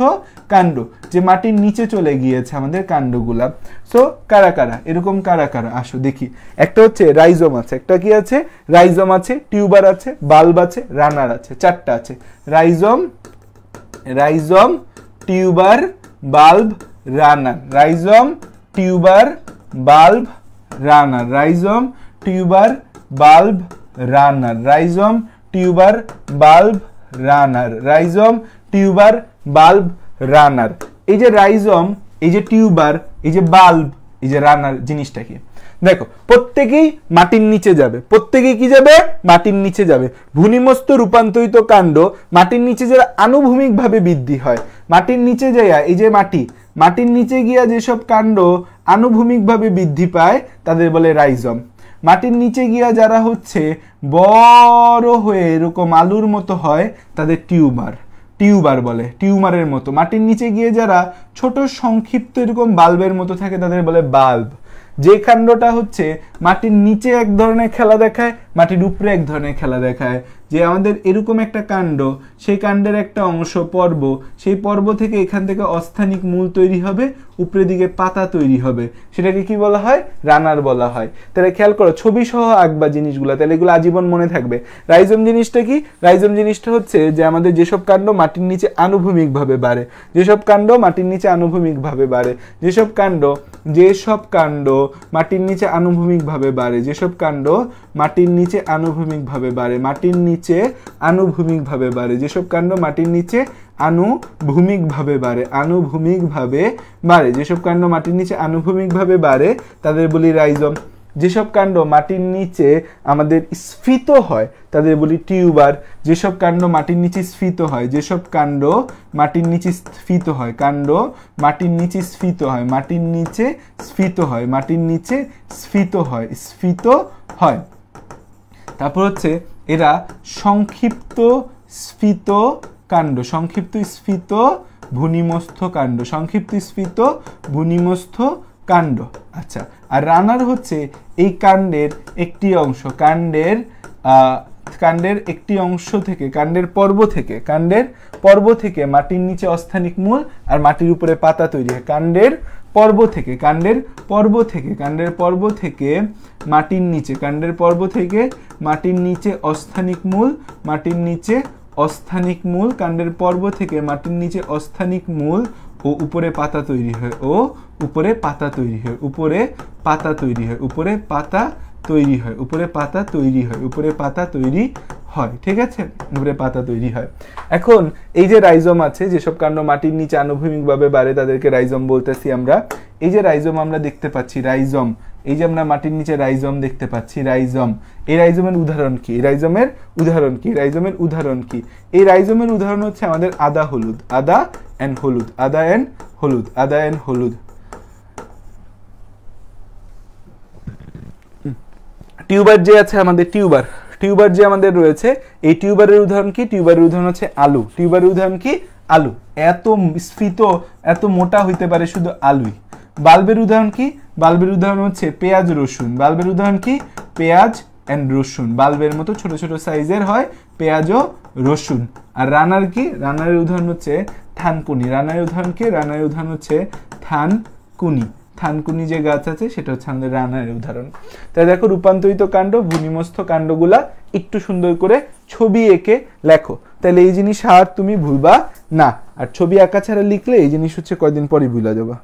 কাণ্ড, যে মাটির নিচে চলে গিয়েছে আমাদের কাণ্ডগুলা। সো কারা কারা এরকম, কারা কারা আসো দেখি। একটা হচ্ছে রাইজোম আছে, একটা কি আছে? রাইজোম আছে, টিউবার আছে, বাল্ব আছে, রানার আছে, চারটা আছে। রাইজোম, রাইজোম, টিউবার, বাল্ব, রানার। রাইজোম, টিউবার, বাল্ব, রানার। রাইজোম, টিউবার, বাল্ব, রানার। রাইজোম, টিউবার, বাল্ব, রানার। রাইজোম, টিউবার, বাল্ব, রানার। এই যে রাইজোম, এই যে টিউবার, এই যে বাল্ব, এই যে রানার জিনিসটা কি? দেখো প্রত্যেকেই মাটির নিচে যাবে, প্রত্যেকেই কি যাবে? মাটির নিচে যাবে। ভূনিমস্থ রূপান্তরিত কাণ্ড মাটির নিচে যারা আনুভূমিকভাবে বৃদ্ধি হয়, মাটির নিচে যাইয়া, এই যে মাটি, মাটির নিচে গিয়া যেসব কাণ্ড আনুভূমিকভাবে বৃদ্ধি পায় তাদের বলে রাইজম। মাটির নিচে গিয়া যারা হচ্ছে বড় হয়ে এরকম আলুর মতো হয় তাদের টিউবার, টিউবার বলে, টিউমারের মতো। মাটির নিচে গিয়ে যারা ছোট সংক্ষিপ্ত এরকম বাল্বের মতো থাকে তাদের বলে বাল্ব। যে কাণ্ডটা হচ্ছে মাটির নিচে এক ধরনের খেলা দেখায়, মাটির উপরে এক ধরনের খেলা দেখায়, যে আমাদের এরকম একটা কাণ্ড, সেই কাণ্ডের একটা অংশ পর্ব, সেই পর্ব থেকে এখান থেকে অস্থানিক মূল তৈরি হবে, উপরের দিকে পাতা তৈরি হবে, সেটাকে কি বলা হয়? রানার বলা হয়। তাহলে খেয়াল করো, ছবি সহ আঁকবা জিনিসগুলো, তাহলে এগুলো আজীবন মনে থাকবে। রাইজোম জিনিসটা কি? রাইজোম জিনিসটা হচ্ছে যে আমাদের যেসব কাণ্ড মাটির নিচে আনুভূমিকভাবে বাড়ে, যেসব কাণ্ড মাটির নিচে আনুভূমিকভাবে বাড়ে, যেসব কাণ্ড, যেসব কাণ্ড মাটির নিচে আনুভূমিকভাবে বাড়ে, যেসব কাণ্ড মাটির নিচে আনুভূমিকভাবে বাড়ে, মাটির নিচে আনুভূমিকভাবে বাড়ে, যেসব কাণ্ড মাটির নিচে আনুভূমিকভাবে বাড়ে, আনুভূমিকভাবে বাড়ে, যেসব কাণ্ড মাটির নিচে আনুভূমিকভাবে বাড়ে তাদের বলি রাইজম। যেসব কাণ্ড মাটির নিচে আমাদের স্ফীত হয় তাদের বলি টিউবার। যেসব কাণ্ড মাটির নিচে স্ফীত হয়, যেসব কাণ্ড মাটির নিচে স্ফীত হয়, কাণ্ড মাটির নিচে স্ফীত হয়, মাটির নিচে স্ফীত হয়, মাটির নিচে স্ফীত হয়, স্ফীত হয়। তারপর হচ্ছে এরা সংক্ষিপ্ত স্ফীত কাণ্ড, সংক্ষিপ্ত স্ফীত ভূনিমস্থ কাণ্ড, সংক্ষিপ্ত স্ফীত ভূনিমস্থ কাণ্ড। আচ্ছা, আর রানার হচ্ছে এই কাণ্ডের একটি অংশ, কাণ্ডের একটি অংশ থেকে, কাণ্ডের পর্ব থেকে, কাণ্ডের পর্ব থেকে মাটির নিচে অস্থানিক মূল আর মাটির উপরে পাতা তৈরি হয়। কাণ্ডের পর্ব থেকে, কাণ্ডের পর্ব থেকে, কাণ্ডের পর্ব থেকে মাটির নিচে, কাণ্ডের পর্ব থেকে মাটির নিচে অস্থানিক মূল, মাটির নিচে অস্থানিক মূল, কাণ্ডের পর্ব থেকে মাটির নিচে অস্থানিক মূল ও উপরে পাতা তৈরি হয়, ও উপরে পাতা তৈরি হয়, উপরে পাতা তৈরি হয়, উপরে পাতা তৈরি হয়, উপরে পাতা তৈরি হয়, উপরে পাতা তৈরি হয়। ঠিক আছে, উপরে পাতা তৈরি হয়। এখন এই যে রাইজম আছে, যেসব কাণ্ড মাটির নিচে আনুভূমিকভাবে বাড়ে তাদেরকে রাইজম বলতেছি আমরা। এই যে রাইজম আমরা দেখতে পাচ্ছি, রাইজম, এই যে আমরা মাটির নিচে রাইজম দেখতে পাচ্ছি, রাইজম, এই রাইজমের উদাহরণ কি? এই রাইজমের উদাহরণ কি? রাইজমের উদাহরণ কি? এই রাইজমের উদাহরণ হচ্ছে আমাদের আদা হলুদ, আদা এন্ড হলুদ, আদা এন্ড হলুদ, আদা এন্ড হলুদ। টিউবার যে আছে আমাদের, টিউবার, টিউবার যে আমাদের রয়েছে, এই টিউবারের উদাহরণ কি? টিউবারের উদাহরণ হচ্ছে আলু। টিউবারের উদাহরণ কি? আলু। এত স্ফীত, এত মোটা হইতে পারে শুধু আলুই। বাল্বের উদাহরণ কি? বাল্বের উদাহরণ হচ্ছে পেঁয়াজ রসুন। বাল্বের উদাহরণ কি? পেঁয়াজ এন্ড রসুন। বাল্বের মতো ছোট ছোট সাইজের হয় পেঁয়াজ ও রসুন। আর রানার কি? রানারের উদাহরণ হচ্ছে থানকুনি। রানারের উদাহরণ কি? রানারের উদাহরণ হচ্ছে থানকুনি। থানকুনি যে গাছ আছে সেটা হচ্ছে আমাদের রানারের উদাহরণ। তাই দেখো, রূপান্তরিত কাণ্ড, ভূনিমস্থ কাণ্ডগুলা একটু সুন্দর করে ছবি এঁকে লেখো, তাহলে এই জিনিস আর তুমি ভুলবা না। আর ছবি আঁকা ছাড়া লিখলে এই জিনিস হচ্ছে কয়দিন পরে ভুলা যাবা।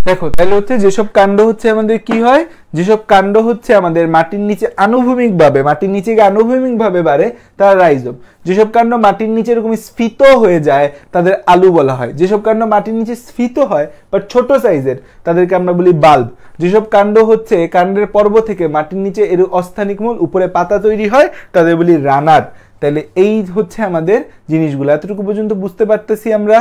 দেখো তাহলে হচ্ছে যেসব কাণ্ড হচ্ছে আমাদের কি হয়, যেসব কাণ্ড হচ্ছে আমাদের মাটির নিচে আনুভূমিকভাবে, মাটির নিচে আনুভূমিকভাবে বাড়ে তারা রাইজোম। যেসব কাণ্ড মাটির নিচে এরকম স্ফীত হয়ে যায় তাদের আলু বলা হয়। যেসব কাণ্ড মাটির নিচে স্ফীত হয় বাট ছোট সাইজের তাদেরকে আমরা বলি বাল্ব। যেসব কাণ্ড হচ্ছে কাণ্ডের পর্ব থেকে মাটির নিচে এর অস্থানিক মূল উপরে পাতা তৈরি হয় তাদের বলি রানার। তাহলে এই হচ্ছে আমাদের জিনিসগুলো, এতটুকু পর্যন্ত বুঝতে পারতেছি আমরা।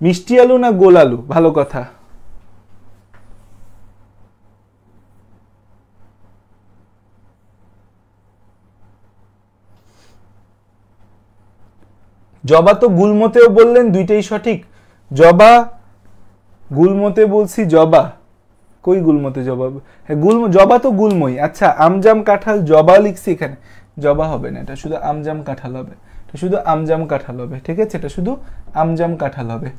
মিষ্টি আলু না গোল আলু? ভালো কথা। জবা তো গুলমতেও বললেন, দুইটাই সঠিক। জবা গুলমতে বলছি, জবা কই গুলমতে জবা? হ্যাঁ জবা তো গুলমই। আচ্ছা আমজাম কাঁঠাল জবা লিখছি এখানে, জবা হবে না, এটা শুধু আমজাম কাঁঠাল হবে, এটা শুধু আমজাম কাঁঠাল হবে, ঠিক আছে, এটা শুধু আমজাম কাঁঠাল হবে।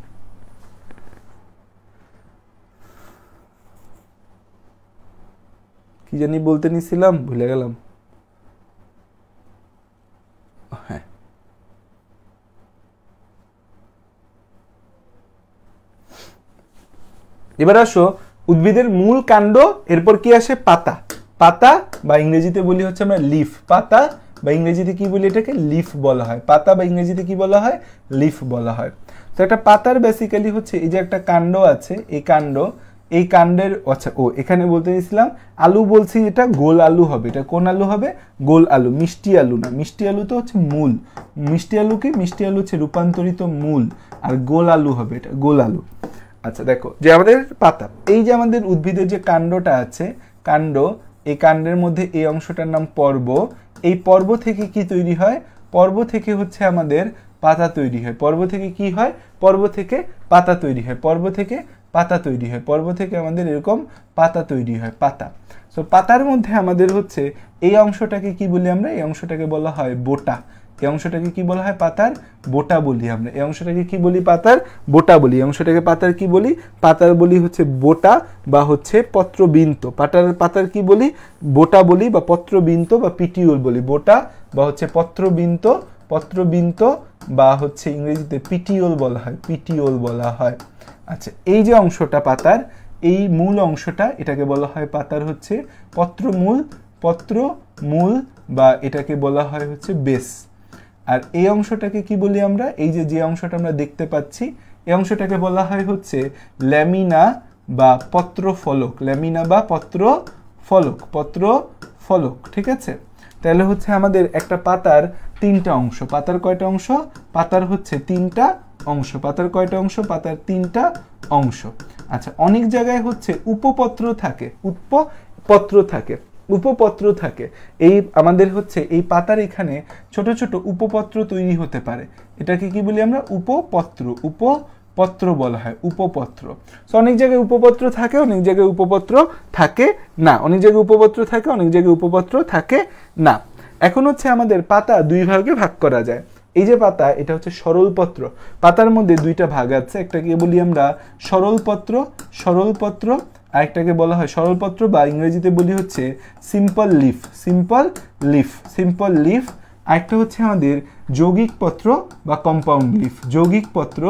কি জানি বলতে নিছিলাম, ভুলে গেলাম। হ্যাঁ এবার আসো উদ্ভিদের মূল কাণ্ড, এরপর কি আসে পাতা। পাতা বা ইংরেজিতে বলি হচ্ছে আমরা লিফ। পাতা বা ইংরেজিতে কি বলি, এটাকে লিফ বলা হয়। পাতা বা ইংরেজিতে কি বলা হয়, লিফ বলা হয়। তো একটা পাতার বেসিক্যালি হচ্ছে এই যে একটা কাণ্ড আছে, এই কাণ্ড, এই কাণ্ডের, আচ্ছা ও এখানে বলতে নিয়েছিলাম আলু, বলছি এটা গোল আলু হবে। এটা কোন আলু হবে, গোল আলু, মিষ্টি আলু না। মিষ্টি আলু তো হচ্ছে মূল, মিষ্টি আলু কি, মিষ্টি আলু হচ্ছে রূপান্তরিত মূল, আর গোল আলু হবে এটা গোল আলু। আচ্ছা দেখো যে আমাদের পাতা, এই যে আমাদের উদ্ভিদের যে কাণ্ডটা আছে, কাণ্ড, এই কাণ্ডের মধ্যে এই অংশটার নাম পর্ব। এই পর্ব থেকে কি তৈরি হয়, পর্ব থেকে হচ্ছে আমাদের পাতা তৈরি হয়। পর্ব থেকে কি হয়, পর্ব থেকে পাতা তৈরি হয়, পর্ব থেকে পাতা তৈরি হয়, পর্ব থেকে আমাদের এরকম পাতা তৈরি হয়, পাতা। সো পাতার মধ্যে আমাদের হচ্ছে এই অংশটাকে কি বলি আমরা, এই অংশটাকে বলা হয় বোটা। এই অংশটাকে কি বলা হয়, পাতার বোটা বলি আমরা। এই অংশটাকে কি বলি, পাতার বোটা বলি। এই অংশটাকে পাতার কি বলি, পাতার বলি হচ্ছে বোটা বা হচ্ছে পত্রবিন্ত। পাতার কি বলি, বোটা বলি বা পত্রবিন্ত বা পিটিউল বলি। বোটা বা হচ্ছে পত্রবিন্ত, পত্রবিন্ত বা হচ্ছে ইংরেজিতে পিটিওল বলা হয়, পিটিওল বলা হয়। আচ্ছা এই যে অংশটা পাতার, এই মূল অংশটা, এটাকে বলা হয় পাতার হচ্ছে পত্রমূল, পত্রমূল বা এটাকে বলা হয় হচ্ছে বেস। আর এই অংশটাকে কি বলি আমরা, এই যে অংশটা আমরা দেখতে পাচ্ছি, এই অংশটাকে বলা হয় হচ্ছে ল্যামিনা বা পত্রফলক। ল্যামিনা বা পত্রফলক, পত্রফলক, ঠিক আছে। তাহলে হচ্ছে আমাদের একটা পাতার তিনটা অংশ। পাতার কয়টা অংশ, পাতার হচ্ছে তিনটা অংশ। পাতার কয়টা অংশ, পাতার তিনটা অংশ। আচ্ছা অনেক জায়গায় হচ্ছে উপপত্র থাকে, উপপত্র থাকে, উপপত্র থাকে। এই আমাদের হচ্ছে এই পাতার এখানে ছোট ছোট উপপত্র তৈরি হতে পারে, এটাকে কি বলি আমরা, উপপত্র, উপপত্র বলা হয়, উপপত্র। সো অনেক জায়গায় উপপত্র থাকে, অনেক জায়গায় উপপত্র থাকে না, অনেক জায়গায় উপপত্র থাকে, অনেক জায়গায় উপপত্র থাকে না। এখন হচ্ছে আমাদের পাতা দুই ভাগে ভাগ করা যায়। এই যে পাতা, এটা হচ্ছে সরলপত্র। পাতার মধ্যে দুইটা ভাগ আছে, একটাকে বলি আমরা সরলপত্র, সরলপত্র, আরেকটাকে বলা হয় সরলপত্র বা ইংরেজিতে বলি হচ্ছে simple leaf, simple leaf, simple leaf. আরেকটা হচ্ছে আমাদের যৌগিক পত্র বা কম্পাউন্ড লিফ, যৌগিক পত্র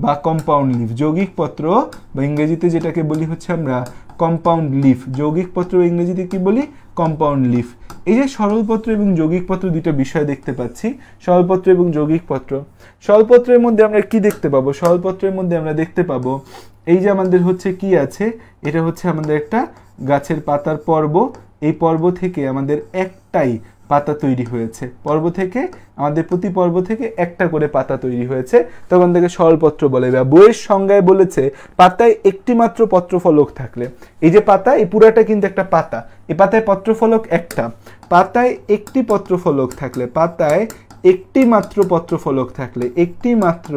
বা কম্পাউন্ড লিফ, যৌগিক পত্র বা ইংরেজিতে যেটাকে বলি হচ্ছে আমরা কম্পাউন্ড লিফ। যৌগিক পত্র ইংরেজিতে কি বলি, কম্পাউন্ড লিফ। এই যে সরলপত্র এবং যৌগিক পত্র দুইটা বিষয় দেখতে পাচ্ছি, সরলপত্র এবং যৌগিক পত্র। সরলপত্রের মধ্যে আমরা কি দেখতে পাবো, সরলপত্রের মধ্যে আমরা দেখতে পাবো এই যে আমাদের হচ্ছে কি আছে, এটা হচ্ছে আমাদের একটা গাছের পাতার পর্ব। এই পর্ব থেকে আমাদের একটাই পাতা তৈরি হয়েছে, পর্ব থেকে আমাদের প্রতি পর্ব থেকে একটা করে পাতা তৈরি হয়েছে, তখন থেকে সরলপত্র বলে। বইয়ের সংজ্ঞায় বলেছে পাতায় একটি মাত্র পত্রফলক থাকলে, এই যে পাতা, এই পুরাটা কিন্তু একটা পাতা, এই পাতায় পত্রফলক একটা, পাতায় একটি পত্রফলক থাকলে, পাতায় একটি মাত্র পত্রফলক থাকলে, একটি মাত্র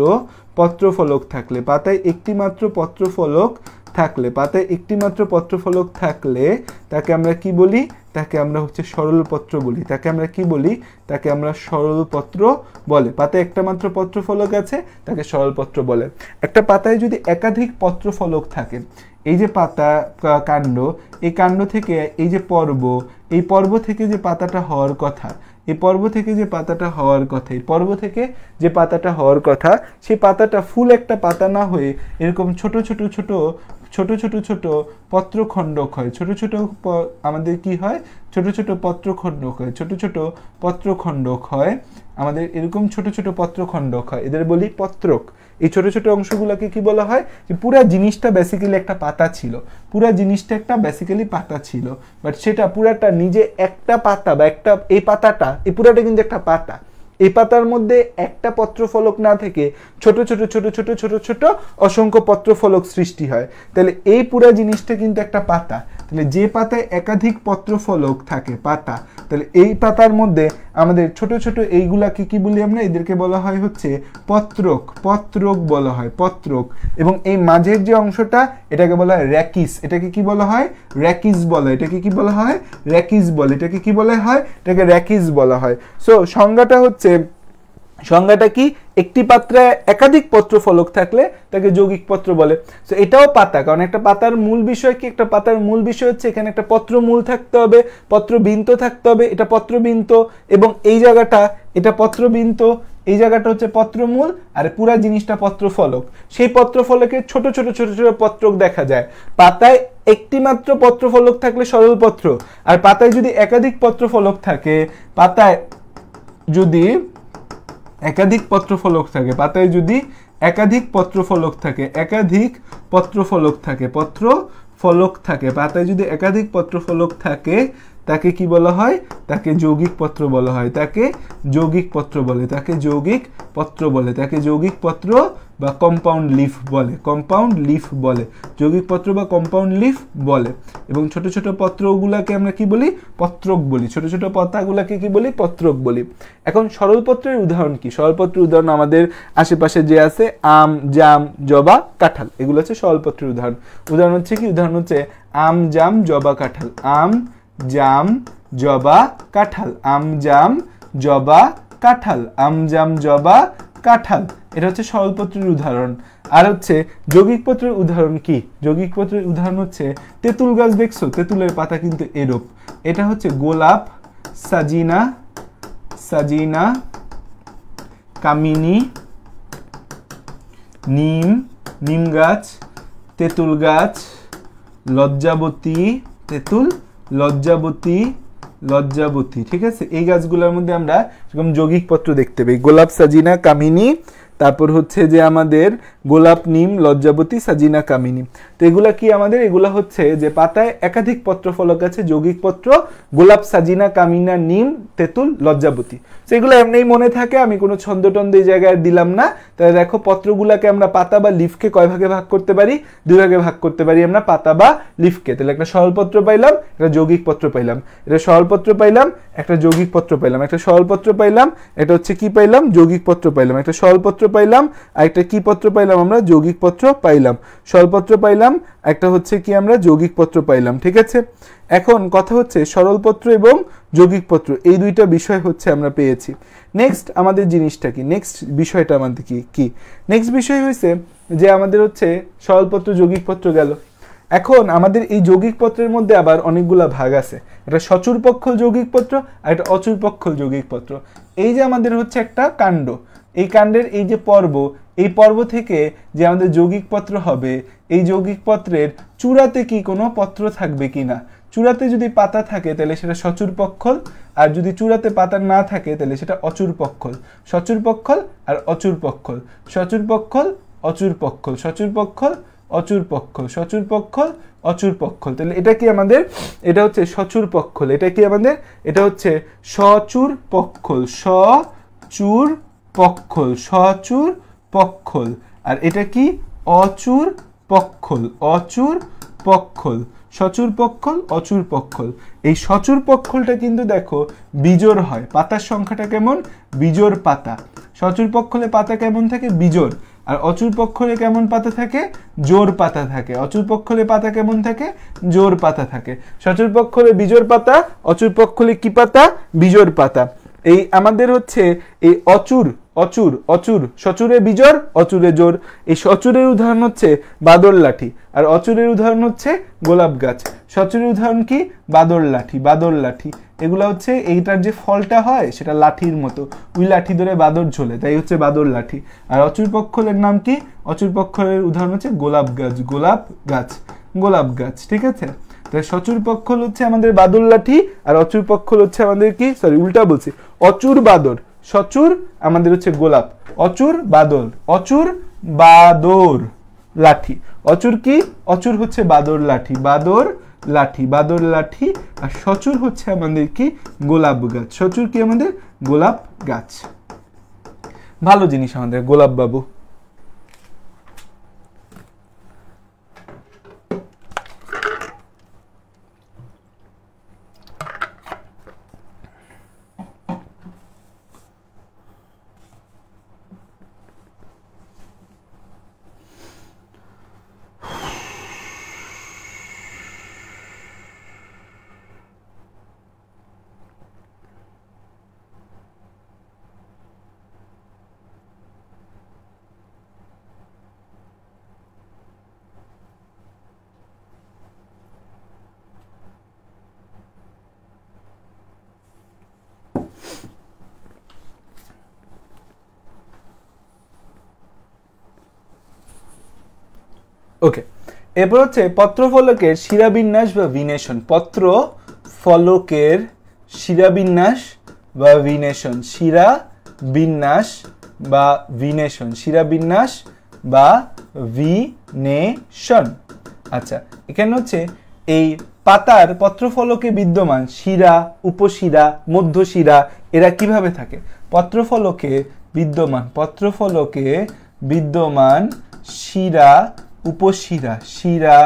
পত্রফলক থাকলে, পাতায় একটি মাত্র পত্রফলক থাকলে, পাতায় একটি মাত্র পত্রফলক থাকলে তাকে আমরা কি বলি, তাকে আমরা হচ্ছে সরলপত্র বলি। তাকে আমরা কি বলি, তাকে আমরা সরলপত্র বলে। পাতায় একটা মাত্র পত্রফলক আছে, তাকে সরলপত্র বলে। একটা পাতায় যদি একাধিক পত্রফলক থাকে, এই যে পাতা কাণ্ড, এই কাণ্ড থেকে এই যে পর্ব, এই পর্ব থেকে যে পাতাটা হওয়ার কথা, এই পর্ব থেকে যে পাতাটা হওয়ার কথা, এই পর্ব থেকে যে পাতাটা হওয়ার কথা, সেই পাতাটা ফুল একটা পাতা না হয়ে এরকম ছোট ছোট ছোট ছোট ছোট ছোট পত্রখণ্ডক হয়। ছোট ছোট আমাদের কি হয়, ছোট ছোট পত্রখণ্ডক হয়, ছোট ছোট পত্রখণ্ডক হয় আমাদের, এরকম ছোট ছোট পত্রখণ্ডক হয়, এদের বলি পত্রক। এই ছোট ছোট অংশগুলোকে কি বলা হয়, যে পুরা জিনিসটা বেসিক্যালি একটা পাতা ছিল, পুরা জিনিসটা একটা বেসিক্যালি পাতা ছিল, বাট সেটা পুরাটা নিজে একটা পাতা বা একটা, এই পাতাটা, এই পুরাটা কিন্তু একটা পাতা। এই পাতার মধ্যে একটা পত্রফলক না থেকে ছোট ছোট ছোট ছোট ছোট ছোট অসংখ্য পত্রফলক সৃষ্টি হয়। তাহলে এই পুরা জিনিসটা কিন্তু একটা পাতা। তাহলে যে পাতায় একাধিক পত্রফলক থাকে পাতা, তাহলে এই পাতার মধ্যে আমাদের ছোট ছোট এইগুলাকে কি বলি আমরা, এদেরকে বলা হয় হচ্ছে পত্রক। পত্রক বলা হয়, পত্রক। এবং এই মাঝের যে অংশটা, এটাকে বলা হয় র্যাকিস। এটাকে কি বলা হয়, র্যাকিস বলা হয়। এটাকে কি বলা হয়, র্যাকিস বলে। এটাকে কি বলা হয়, এটাকে র্যাকিস বলা হয়। সো সংজ্ঞাটা হচ্ছে, সংজ্ঞাটা কি, একটি পাত্রে একাধিক পত্রফলক থাকলে তাকে যৌগিক পত্র বলে। তো এটাও পাতা, কারণ একটা পাতার মূল বিষয় কি, একটা পাতার মূল বিষয় হচ্ছে এখানে একটা পত্রমূল থাকতে হবে, পত্রবিন্ত থাকতে হবে, এটা পত্রবিন্ত, এবং এই জায়গাটা এটা পত্রবিন্ত, এই জায়গাটা হচ্ছে পত্রমূল, আর পুরা জিনিসটা পত্রফলক। সেই পত্রফলকে ছোট ছোট ছোট ছোট পত্রক দেখা যায়। পাতায় একটি মাত্র পত্রফলক থাকলে সরল পত্র, আর পাতায় যদি একাধিক পত্রফলক থাকে, পাতায় যদি একাধিক পত্রফলক থাকে, পাতায় যদি একাধিক পত্রফলক থাকে, একাধিক পত্রফলক থাকে, পত্রফলক থাকে, পাতায় যদি একাধিক পত্রফলক থাকে, তাকে কি বলা হয়, তাকে যৌগিক পত্র বলা হয়। তাকে যৌগিক পত্র বলে, তাকে যৌগিক পত্র বলে, তাকে যৌগিক পত্র বা কম্পাউন্ড লিফ বলে, কম্পাউন্ড লিফ বলে, যৌগিক পত্র বা কম্পাউন্ড লিফ বলে। এবং ছোট ছোট পত্রগুলাকে আমরা কি বলি, পত্রক বলি। ছোট ছোট পাতাগুলাকে কি বলি, পত্রক বলি। এখন সরল পত্রের উদাহরণ কি, সরল পত্রের উদাহরণ আমাদের আশেপাশে যে আছে, আম, জাম, জবা, কাঁঠাল, এগুলো হচ্ছে সরল পত্রের উদাহরণ। উদাহরণ হচ্ছে কি, উদাহরণ হচ্ছে আম, জাম, জবা, কাঁঠাল। আম, জাম, জবা, কাঁঠাল। আম, জাম, জবা, কাঁঠাল। আম, জাম, জবা, কাঁঠাল। এটা হচ্ছে সরল পত্রের উদাহরণ। আর হচ্ছে যৌগিক পত্রের উদাহরণ কি, যৌগিক পত্রের উদাহরণ হচ্ছে তেঁতুল গাছ। দেখছো তেঁতুলের পাতা কিন্তু এরূপ। এটা হচ্ছে গোলাপ, সাজিনা, সাজিনা, কামিনী, নিম, নিম গাছ, তেঁতুল গাছ, লজ্জাবতী, তেঁতুল, লজ্জাবতী, লজ্জাবতী। ঠিক আছে, এই গাছগুলোর মধ্যে আমরা এরকম যৌগিক পত্র দেখতে পাই। গোলাপ, সাজিনা, কামিনী, তারপর হচ্ছে যে আমাদের গোলাপ, নিম, লজ্জাবতী, সাজিনা, কামিনী। তো এগুলা কি আমাদের, এগুলা হচ্ছে যে পাতায় একাধিক পত্রফলক আছে, যৌগিক পত্র, গোলাপ, সাজিনা, কামিনা, নিম, তেঁতুল, লজ্জাবতী। সেগুলো এমনিই মনে থাকে, আমি কোনো ছন্দ টন্দ এই জায়গায় দিলাম না। তাহলে দেখো পত্রগুলাকে আমরা পাতা বা লিফকে কয় ভাগে ভাগ করতে পারি, দুই ভাগে ভাগ করতে পারি আমরা, পাতা বা লিফকে। তাহলে একটা সরলপত্র পাইলাম, একটা যৌগিক পত্র পাইলাম, এটা সরলপত্র পাইলাম, একটা যৌগিক পত্র পাইলাম, একটা সরলপত্র পাইলাম, এটা হচ্ছে কি পাইলাম, যৌগিক পত্র পাইলাম, একটা সরলপত্র পাইলাম, আর একটা কি পত্র পাইলাম আমরা, যৌগিক পত্র পাইলাম, সরলপত্র পাইলাম, একটা হচ্ছে কি আমরা যৌগিক পত্র পাইলাম। ঠিক আছে, এখন কথা হচ্ছে সরলপত্র এবং যৌগিক পত্র, এই দুইটা বিষয় হচ্ছে আমরা পেয়েছি। নেক্সট আমাদের জিনিসটা কি, নেক্সট বিষয়টা আমাদের কি, নেক্সট বিষয় হয়েছে যে আমাদের হচ্ছে সরলপত্র, যৌগিক পত্র গেল। এখন আমাদের এই যৌগিক পত্রের মধ্যে আবার অনেকগুলা ভাগ আছে, একটা সচুর পক্ষ যৌগিক পত্র আর একটা অচুর পক্ষ যৌগিক পত্র। এই যে আমাদের হচ্ছে একটা কাণ্ড, এই কাণ্ডের এই যে পর্ব, এই পর্ব থেকে যে আমাদের যৌগিক পত্র হবে, এই যৌগিক পত্রের চূড়াতে কি কোনো পত্র থাকবে কিনা। চূড়াতে যদি পাতা থাকে তাহলে সেটা সচুর পক্ষল, আর যদি চূড়াতে পাতা না থাকে তাহলে সেটা অচুর পক্ষল। সচুর পক্ষল আর অচুর পক্ষল, সচুর পক্ষল, অচুর পক্ষল, সচুর পক্ষল, অচুর পক্ষল, সচুর পক্ষল, অচুর পক্ষল। তাহলে এটা কি আমাদের, এটা হচ্ছে সচুর পক্ষল, এটা কি আমাদের, এটা হচ্ছে সচুর পক্ষল, সচুর পক্ষল, সচুর পক্ষল। আর এটা কি অচুর পক্ষল, অচুর পক্ষল, সচুর পক্ষল, অচুর পক্ষল। এই সচুর পক্ষলটা কিন্তু দেখো বিজোড় হয়, পাতার সংখ্যাটা কেমন, বিজোড় পাতা। সচুর পক্ষলে পাতা কেমন থাকে, বিজোড়। আর অচুর পক্ষলে কেমন পাতা থাকে, জোড় পাতা থাকে। অচুর পক্ষলে পাতা কেমন থাকে, জোড় পাতা থাকে। সচুর পক্ষলে বিজোড় পাতা, অচুর পক্ষলে কি পাতা, বিজোড় পাতা। এই আমাদের হচ্ছে এই অচুর, অচুর, অচুর, সচুরে বিজোড়, অচুরে জোড়। এই সচুরের উদাহরণ হচ্ছে বাদর লাঠি, আর অচুরের উদাহরণ হচ্ছে গোলাপ গাছ। সচুরের উদাহরণ কি, বাদর লাঠি, বাদর লাঠি। এগুলা হচ্ছে এইটার যে ফলটা হয় সেটা লাঠির মতো, ওই লাঠি ধরে বাদর ঝোলে, তাই হচ্ছে বাদর লাঠি। আর অচুর পক্ষলের নাম কি? অচুর পক্ষলের উদাহরণ হচ্ছে গোলাপ গাছ, গোলাপ গাছ, গোলাপ গাছ, ঠিক আছে। তাহলে সচুর পক্ষল হচ্ছে আমাদের বাদর লাঠি, আর অচুর পক্ষল হচ্ছে আমাদের কি, সরি উল্টা বলছি, অচুর বাদর, সচুর আমাদের হচ্ছে গোলাপ, অচুর বাদর, অচুর বাদর লাঠি। অচুর কি? অচুর হচ্ছে বাদর লাঠি, বাদর লাঠি, বাদর লাঠি। আর সচুর হচ্ছে আমাদের কি? গোলাপ গাছ। সচুর কি আমাদের? গোলাপ গাছ। ভালো জিনিস আমাদের গোলাপ বাবু। ওকে, এরপর হচ্ছে পত্রফলকের শিরাবিন্যাস বা ভিনেশন। পত্র ফলকের শিরাবিন্যাস বা ভিনেশন, শিরাবিন্যাস বা ভিনেশন, শিরাবিন্যাস বা ভিনেশন। আচ্ছা, এখানে হচ্ছে এই পাতার পত্রফলকে বিদ্যমান শিরা, উপশিরা, মধ্যশিরা এরা কিভাবে থাকে? পত্রফলকে বিদ্যমান, পত্রফলকে বিদ্যমান শিরা, উপশিরা, শিরা,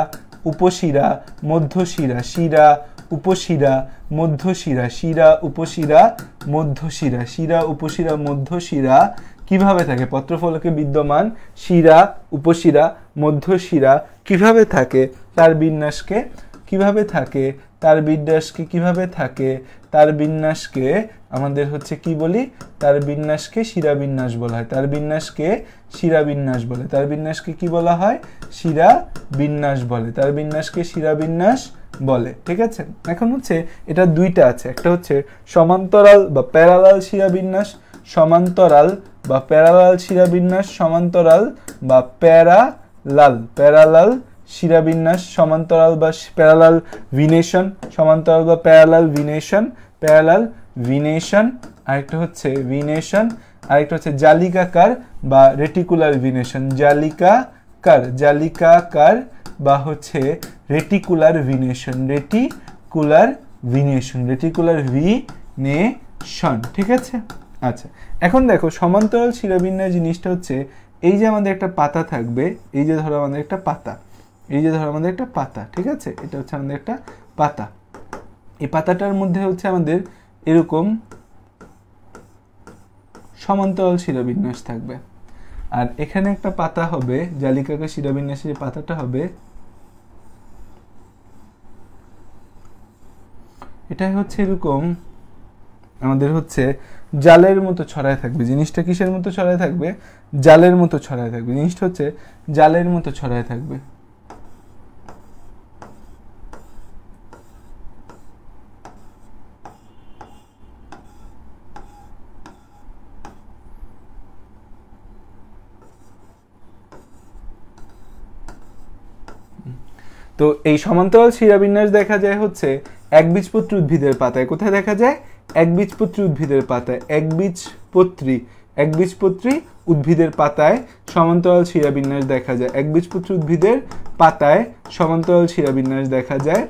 উপশিরা, মধ্যশিরা, শিরা, উপশিরা, মধ্যশিরা, শিরা, উপশিরা, মধ্যশিরা, শিরা, উপশিরা, মধ্যশিরা কিভাবে থাকে? পত্রফলকে বিদ্যমান শিরা, উপশিরা, মধ্যশিরা কিভাবে থাকে? তার বিন্যাসকে কিভাবে থাকে? তার বিন্যাসকে কিভাবে থাকে? তার বিন্যাসকে আমাদের হচ্ছে কি বলি? তার বিন্যাসকে শিরাবিন্যাস বলা হয়। তার বিন্যাসকে শিরাবিন্যাস বলে। তার বিন্যাসকে কি বলা হয়? শিরাবিন্যাস বলে। তার বিন্যাসকে শিরাবিন্যাস বলে, ঠিক আছে। এখন হচ্ছে এটা দুইটা আছে, একটা হচ্ছে সমান্তরাল বা প্যারালাল শিরাবিন্যাস, সমান্তরাল বা প্যারালাল শিরাবিন্যাস, সমান্তরাল বা প্যারালাল, প্যারালাল শিরাবিন্যাস, সমান্তরাল বা প্যারালাল ভিনেশন, সমান্তরাল বা প্যারালাল ভিনেশন, প্যারালাল ভিনেশন। আরেকটা হচ্ছে ভিনেশন, আরেকটা হচ্ছে জালিকাকার বা রেটিকুলার ভিনেশন, জালিকাকার, জালিকাকার বা হচ্ছে reticular venation, reticular venation, reticular venation, ঠিক আছে। আচ্ছা, এখন দেখো সমান্তরাল শিরাবিন্যাস জিনিসটা হচ্ছে এই যে আমাদের একটা পাতা থাকবে, এই যে ধরো আমাদের একটা পাতা, এই যে ধরো আমাদের একটা পাতা, ঠিক আছে, এটা হচ্ছে আমাদের একটা পাতা। এই পাতাটার মধ্যে হচ্ছে আমাদের এরকম সমান্তরাল শিরাবিন্যাস থাকবে। আর এখানে একটা পাতা হবে, জালিকাকার শিরাবিন্যাসের পাতাটা হবে, এটা হচ্ছে এরকম আমাদের হচ্ছে জালের মতো ছড়ায় থাকবে। জিনিসটা কিসের মতো ছড়ায় থাকবে? জালের মতো ছড়ায় থাকবে। জিনিসটা হচ্ছে জালের মতো ছড়ায় থাকবে। তো এই সমান্তরাল শিরাবিন্যাস দেখা যায় হচ্ছে একবীজপত্রী উদ্ভিদের পাতায়। কোথায় দেখা যায়? একবীজপত্রী উদ্ভিদের পাতায়। একবীজপত্রী উদ্ভিদের পাতায় সমান্তরাল শিরাবিন্যাস দেখা যায়। একবীজপত্রী উদ্ভিদের পাতায় সমান্তরাল শিরাবিন্যাস দেখা যায়।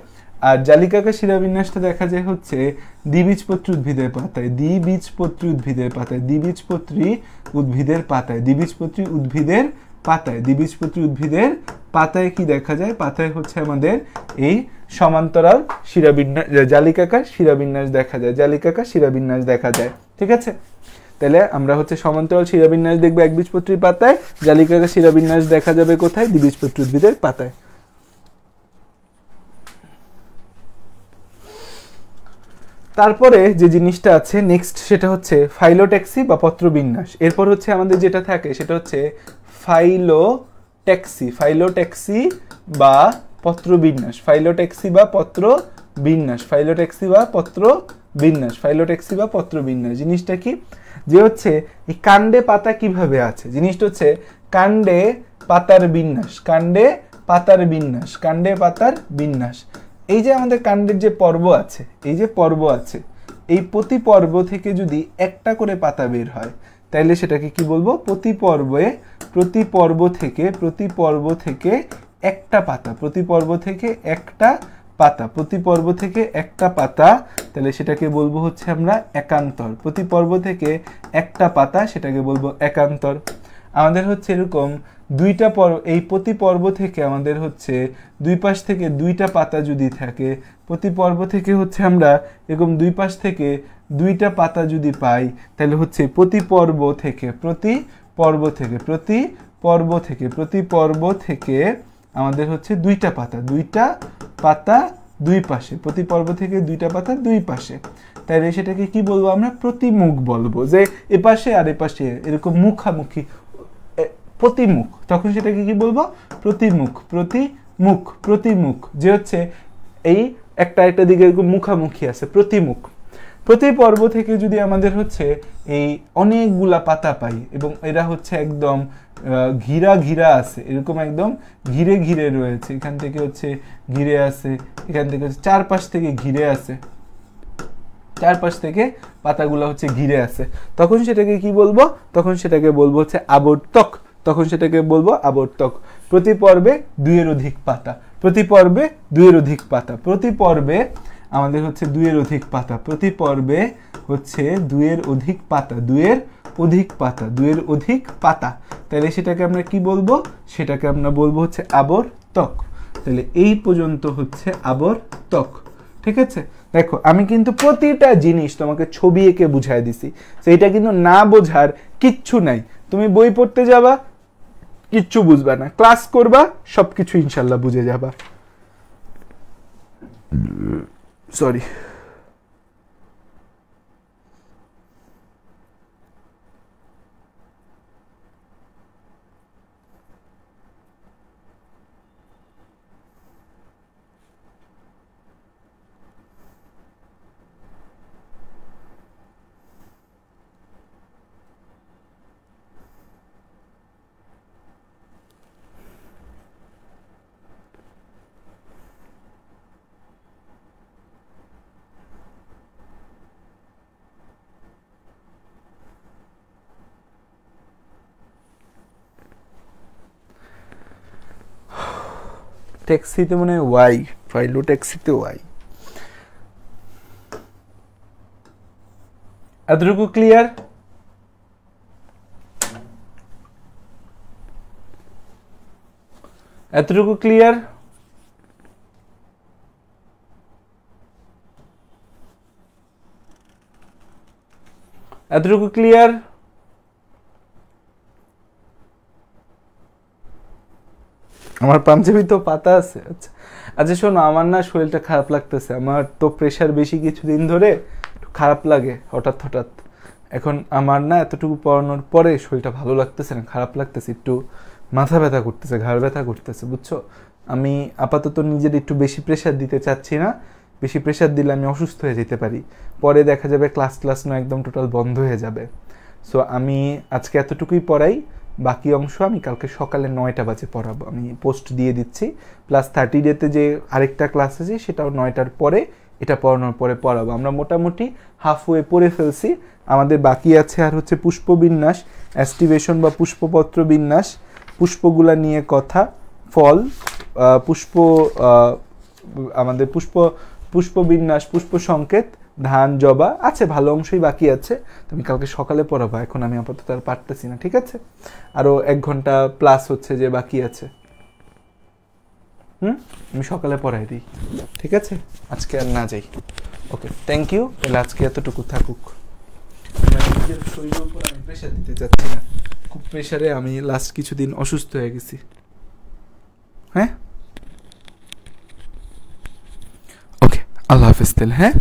আর জালিকাকার শিরাবিন্যাসটা দেখা যায় হচ্ছে দ্বিবীজপত্রী উদ্ভিদের পাতায়, দ্বিবীজপত্রী উদ্ভিদের পাতায়, দ্বিবীজপত্রী উদ্ভিদের পাতায়, দ্বিবীজপত্রী উদ্ভিদের পাতায়, দ্বিবীজপত্রী উদ্ভিদের পাতায় কি দেখা যায়? পাতায় হচ্ছে আমাদের এই সমান্তরাল শিরাবিন্যাস, জালিকাকার শিরাবিন্যাস দেখা যায়, জালিকাকার শিরাবিন্যাস দেখা যায়, ঠিক আছে। তাহলে আমরা হচ্ছে সমান্তরাল শিরাবিন্যাস দেখবো একবীজপত্রী পাতায়, জালিকাকার শিরাবিন্যাস দেখা যাবে কোথায়? দ্বিবীজপত্রী উদ্ভিদের পাতায়। তারপরে যে জিনিসটা আছে নেক্সট, সেটা হচ্ছে ফাইলোট্যাক্সি বা পত্রবিন্যাস। এরপর হচ্ছে আমাদের যেটা থাকে সেটা হচ্ছে ফাইলোট্যাক্সি, ফাইলোট্যাক্সি বা পত্রবিন্যাস, ফাইলোট্যাক্সি বা পত্রবিন্যাস, ফাইলোট্যাক্সি বা পত্রবিন্যাস। বিন্যাস, ফাইলোটেক্সি বা পত্র বিন্যাস। জিনিসটা কি যে হচ্ছে এই কাণ্ডে পাতা কিভাবে আছে, জিনিসটা হচ্ছে কাণ্ডে পাতার বিন্যাস, কাণ্ডে পাতার বিন্যাস, কাণ্ডে পাতার বিন্যাস। এই যে আমাদের কাণ্ডের যে পর্ব আছে, এই যে পর্ব আছে, এই প্রতি পর্ব থেকে যদি একটা করে পাতা বের হয় তাহলে সেটাকে কি বলবো, প্রতি পর্ব থেকে একটা পাতা, প্রতি পর্ব থেকে একটা পাতা, প্রতি পর্ব থেকে একটা পাতা, তাহলে সেটাকে বলবো হচ্ছে আমরা একান্তর। প্রতি পর্ব থেকে একটা পাতা, সেটাকে বলবো একান্তর। আমাদের হচ্ছে এরকম দুইটা পর্ব, এই প্রতি পর্ব থেকে আমাদের হচ্ছে দুই পাশ থেকে দুইটা পাতা যদি থাকে, প্রতি পর্ব থেকে হচ্ছে আমরা এরকম দুই পাশ থেকে দুইটা পাতা যদি পাই, তাহলে হচ্ছে প্রতি পর্ব থেকে আমাদের হচ্ছে দুইটা পাতা দুই পাশে, প্রতি পর্ব থেকে দুইটা পাতা দুই পাশে, তাহলে সেটাকে কি বলবো আমরা, প্রতিমুখ বলবো। যে এপাশে আর এপাশে এরকম মুখামুখি, প্রতিমুখ, তখন সেটাকে কি বলবো, প্রতিমুখ। যে হচ্ছে এই একটা দিকে এরকম মুখামুখি আছে, প্রতিমুখ। প্রতি পর্ব থেকে যদি আমাদের হচ্ছে এই অনেকগুলা পাতা পাই এবং এরা হচ্ছে একদম ঘিরা আছে, এরকম একদম ঘিরে রয়েছে, এখান থেকে হচ্ছে ঘিরে আছে, এখান থেকে হচ্ছে চারপাশ থেকে ঘিরে আছে, চারপাশ থেকে পাতাগুলো হচ্ছে ঘিরে আছে, তখন সেটাকে কি বলবো, তখন সেটাকে বলবো হচ্ছে আবর্তক, তখন সেটাকে বলবো আবর্তক। প্রতি পর্বে দুইয়ের অধিক পাতা, প্রতি পর্বে দুইয়ের অধিক পাতা, প্রতি পর্বে আমাদের হচ্ছে দুইয়ের অধিক পাতা, প্রতি পর্বে হচ্ছে দুইয়ের অধিক পাতা, তাহলে সেটাকে আমরা কি বলবো, সেটাকে আমরা বলবো হচ্ছে আবর্তক। তাহলে এই পর্যন্ত হচ্ছে আবর্তক, ঠিক আছে। দেখো আমি কিন্তু প্রতিটা জিনিস তোমাকে ছবি এঁকে বুঝাই দিছি, সেইটা কিন্তু না বোঝার কিচ্ছু নাই। তুমি বই পড়তে যাবা, কিচ্ছু বুঝবা না, ক্লাস করবা, সবকিছু ইনশাল্লাহ বুঝে যাবা। সরি। ট্যাক্সিতে মানে ওয়াই, ফাইলো ট্যাক্সিতে ওয়াই। এতটুকু ক্লিয়ার? এতটুকু ক্লিয়ার? এতটুকু ক্লিয়ার? আমার পাঞ্জাবি তো পাতা আছে। আচ্ছা আচ্ছা শোনো, আমার না শরীরটা খারাপ লাগতেছে, আমার তো প্রেশার বেশি কিছুদিন ধরে, খারাপ লাগে হঠাৎ। এখন আমার না এতটুকু পড়ানোর পরে শরীরটা ভালো লাগতেছে না, খারাপ লাগতেছে, একটু মাথা ব্যথা করতেছে, ঘাড় ব্যথা করতেছে, বুঝছো। আমি আপাতত নিজের একটু বেশি প্রেশার দিতে চাচ্ছি না, বেশি প্রেশার দিলে আমি অসুস্থ হয়ে যেতে পারি, পরে দেখা যাবে ক্লাস না একদম টোটাল বন্ধ হয়ে যাবে। সো আমি আজকে এতটুকুই পড়াই, বাকি অংশ আমি কালকে সকালে 9টা বাজে পড়াবো, আমি পোস্ট দিয়ে দিচ্ছি। প্লাস 30 ডেতে যে আরেকটা ক্লাস আছে সেটাও 9টার পরে, এটা পড়ানোর পরে পড়াবো। আমরা মোটামুটি হাফওয়ে পড়ে ফেলছি, আমাদের বাকি আছে আর হচ্ছে পুষ্পবিন্যাস, অ্যাস্টিভেশন বা পুষ্পপত্র বিন্যাস, পুষ্পগুলা নিয়ে কথা, ফল, পুষ্প, আমাদের পুষ্পবিন্যাস, পুষ্প সংকেত, ধান, জবা আছে, ভালো অংশই বাকি আছে, তুমি কালকে সকালে পড়াবো। এখন আমি আপাতত আর পারতেছি না, ঠিক আছে। আরো 1 ঘন্টা প্লাস হচ্ছে যে বাকি আছে, আমি সকালে পড়াই দিই, ঠিক আছে, আজকে আর না যাই। ওকে, থ্যাংক ইউ। তাহলে আজকে এতটুকু থাকুক। নিজের শরীরের উপর আমি প্রেশার দিতে চাচ্ছি না, খুব প্রেশারে আমি লাস্ট কিছুদিন অসুস্থ হয়ে গেছি। হ্যাঁ, ওকে, আল্লাহ হাফেজ তাহলে। হ্যাঁ।